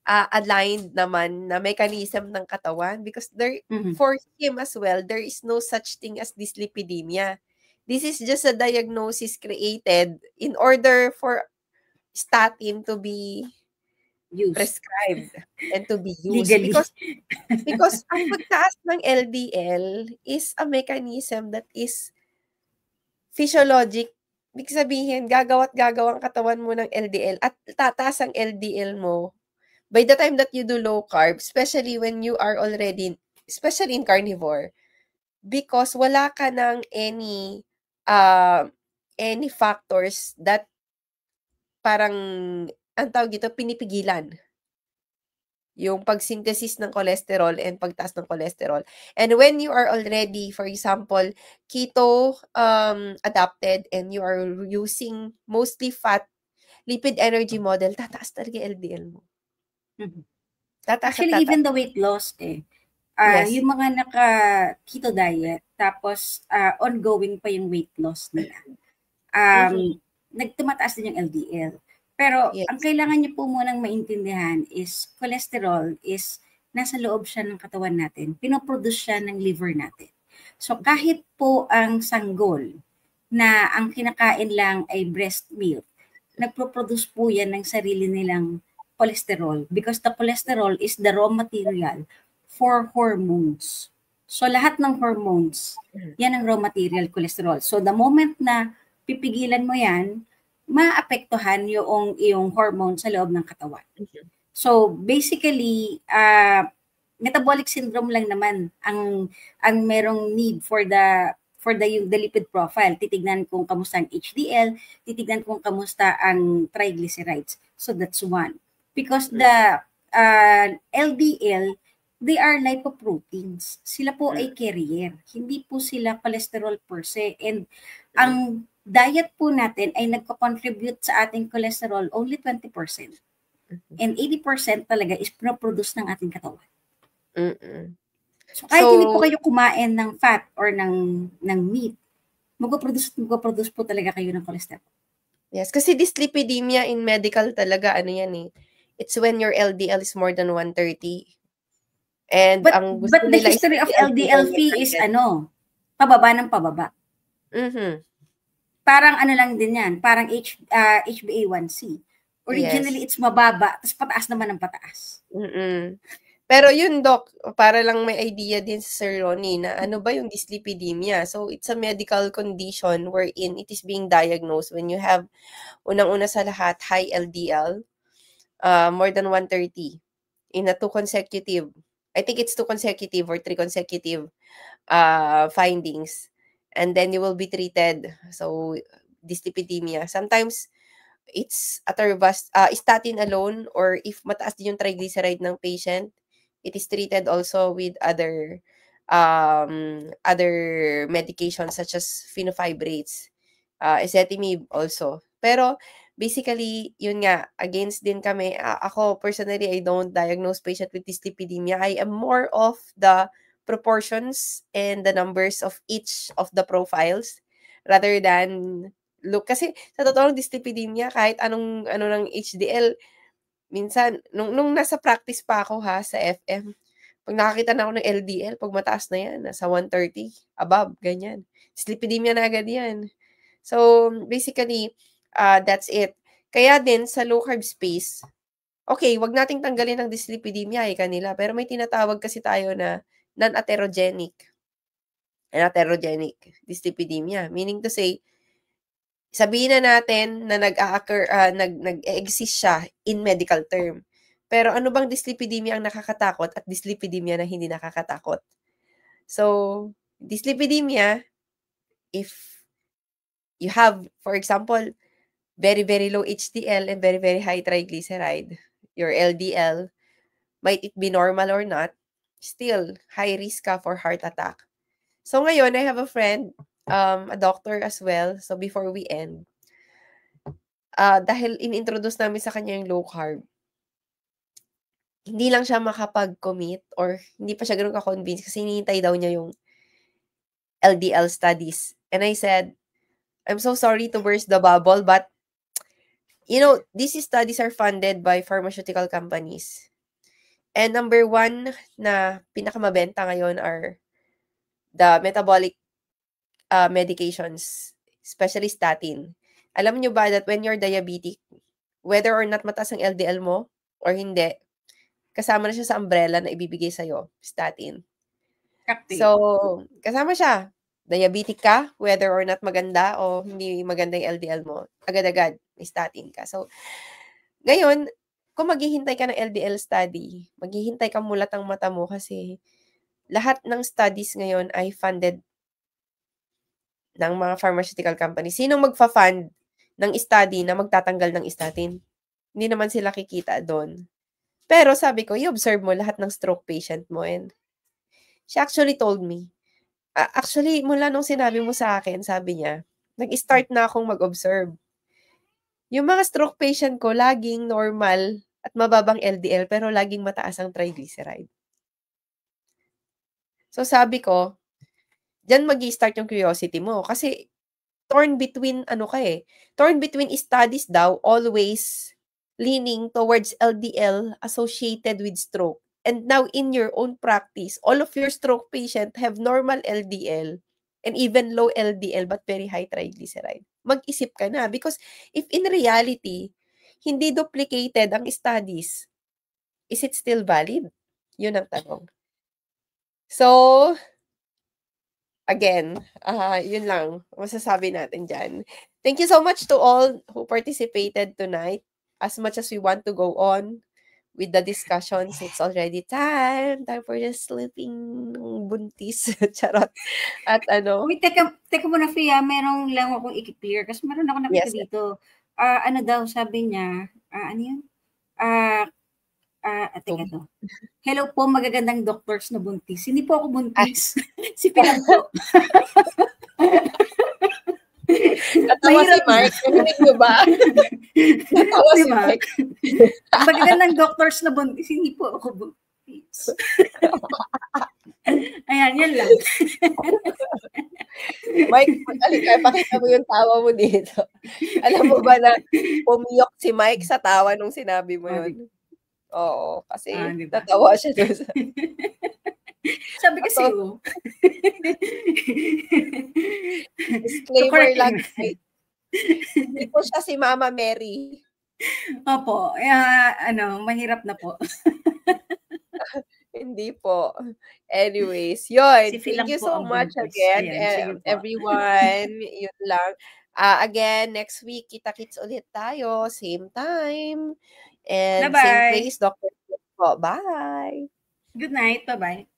aligned naman na mechanism ng katawan because Mhm. for him as well, there is no such thing as dyslipidemia. This is just a diagnosis created in order for statin to be Used prescribed and to be used legally. because ang pagtaas ng LDL is a mechanism that is physiologic. Ibig sabihin, gagawa't-gagawa ang katawan mo ng LDL at tataas ang LDL mo by the time that you do low carb, especially when you are already, especially in carnivore, because wala ka ng any factors that parang, ang tawag dito, pinipigilan yung pag-synthesis ng cholesterol and pagtaas ng cholesterol. And when you are already, for example, keto adapted and you are using mostly fat, lipid energy model, tataas talaga LDL mo. Mhm. Tataas at Actually, tataas. even the weight loss, Yes. yung mga naka-keto diet, tapos ongoing pa yung weight loss nila, nagtumataas din yung LDL. Pero ang Yes. kailangan niyo po munang maintindihan is cholesterol is nasa loob siya ng katawan natin. Pinoproduce siya ng liver natin. So kahit po ang sanggol na ang kinakain lang ay breast milk, nagpo-produce po yan ng sarili nilang cholesterol because the cholesterol is the raw material for hormones. So lahat ng hormones, yan ang raw material cholesterol. So the moment na pipigilan mo yan, maapektuhan yung iyong hormone sa loob ng katawan. So basically, metabolic syndrome lang naman ang merong need for the yung the lipid profile. Titignan kung kamusta ang HDL, titignan kung kamusta ang triglycerides. So that's one. Because the LDL, they are lipoproteins. Sila po ay carrier. Hindi po sila cholesterol per se. And ang diet po natin ay nagko-contribute sa ating cholesterol only 20%. And 80% talaga is produce ng ating katawan. So kahit hindi po kayo kumain ng fat or ng meat, magpo-produce po talaga kayo ng cholesterol. Yes, kasi dyslipidemia in medical talaga, ano yan eh. It's when your LDL is more than 130. And but ang gusto the nila history of LDL-P is pababa ng pababa. Parang ano lang din yan, parang HbA1c. Originally, yes, it's mababa, tapos pataas naman ng pataas. Pero yun, Doc, para lang may idea din sa Sir Ronnie na ano ba yung dyslipidemia. So, it's a medical condition wherein it is being diagnosed when you have, unang-una sa lahat, high LDL, more than 130 in a 2 consecutive, I think it's 2 consecutive or 3 consecutive findings. And then you will be treated. So, dyslipidemia. Sometimes, it's statin alone, or if mataas din yung triglyceride ng patient, it is treated also with other medications such as fenofibrates, ezetimibe also. Pero basically, yun nga, against din kami. Ako personally, I don't diagnose patient with dyslipidemia. I am more of the proportions and the numbers of each of the profiles rather than look. Kasi sa totoong dyslipidemia, kahit anong ng HDL, minsan, nung nasa practice pa ako sa FM, pag nakakita na ako ng LDL, pag mataas na yan, nasa 130, above, ganyan. Dyslipidemia na agad yan. So, basically, that's it. Kaya din, sa low carb space, okay, wag nating tanggalin ang dyslipidemia kanila, pero may tinatawag kasi tayo na non-atherogenic dyslipidemia. Meaning to say, sabihin na natin na nag-exist siya in medical term. Pero ano bang dyslipidemia ang nakakatakot at dyslipidemia na hindi nakakatakot? So, dyslipidemia, if you have, for example, very, very low HDL and very, very high triglyceride, your LDL, might it be normal or not, still, high risk ka for heart attack. So, ngayon, I have a friend, a doctor as well. So, before we end, dahil in-introduce namin sa kanya yung low carb, hindi lang siya makapag-commit or hindi pa siya ganun ka-convince kasi hinihintay daw niya yung LDL studies. And I said, I'm so sorry to burst the bubble, but these studies are funded by pharmaceutical companies. And number one na pinakamabenta ngayon are the metabolic medications, especially statin. Alam niyo ba that when you're diabetic, whether or not mataas ang LDL mo or hindi, kasama na siya sa umbrella na ibibigay sa'yo, statin. So, kasama siya. Diabetic ka, whether or not maganda o hindi maganda yung LDL mo, agad-agad, may statin ka. So, ngayon, kung maghihintay ka ng LDL study, maghihintay ka mulat ang mata mo kasi lahat ng studies ngayon ay funded ng mga pharmaceutical companies. Sinong magfa-fund ng study na magtatanggal ng statin? Hindi naman sila kikita doon. Pero sabi ko, i-observe mo lahat ng stroke patient mo. And she actually told me, actually, mula nung sinabi mo sa akin, sabi niya, nag-start na akong mag-observe. Yung mga stroke patient ko, laging normal at mababang LDL, pero laging mataas ang triglyceride. So sabi ko, dyan mag-i-start yung curiosity mo. Kasi torn between studies daw always leaning towards LDL associated with stroke. And now in your own practice, all of your stroke patients have normal LDL and even low LDL but very high triglyceride. Mag-isip ka na because if in reality, hindi duplicated ang studies, is it still valid? Yun ang tanong. So, again, yun lang masasabi natin dyan. Thank you so much to all who participated tonight. As much as we want to go on, with the discussions. It's already time for just sleeping buntis. Charot. At ano? Uy, teka muna, Fia, merong lang akong i-clear kasi meron ako nakita Yes. dito. Ano daw, sabi niya, ano yun? Teka to. Hello po, magagandang doctors na buntis. Hindi po ako buntis. Si Pilang po. Natawa si Mike. Narinig niyo ba? Natawa si Diba? Mike. Magagandang doctors na buntis. Hindi po ako buntis. Ayan, yan lang. Mike, pakita mo yung tawa mo dito. Alam mo ba na pumiyok si Mike sa tawa nung sinabi mo yun? Oo, kasi diba? natawa siya doon. Sabi kasi disclaimer lang. Hindi po siya si Mama Mary. Opo, mahirap na po. Hindi po. Anyways, yun. Si Thank you po so much buntis. again, Ayan, everyone. Yun lang. Again, next week, kita-kits ulit tayo. Same time. And Bye-bye. same place, Dr. Po. Bye. Good night. Bye-bye.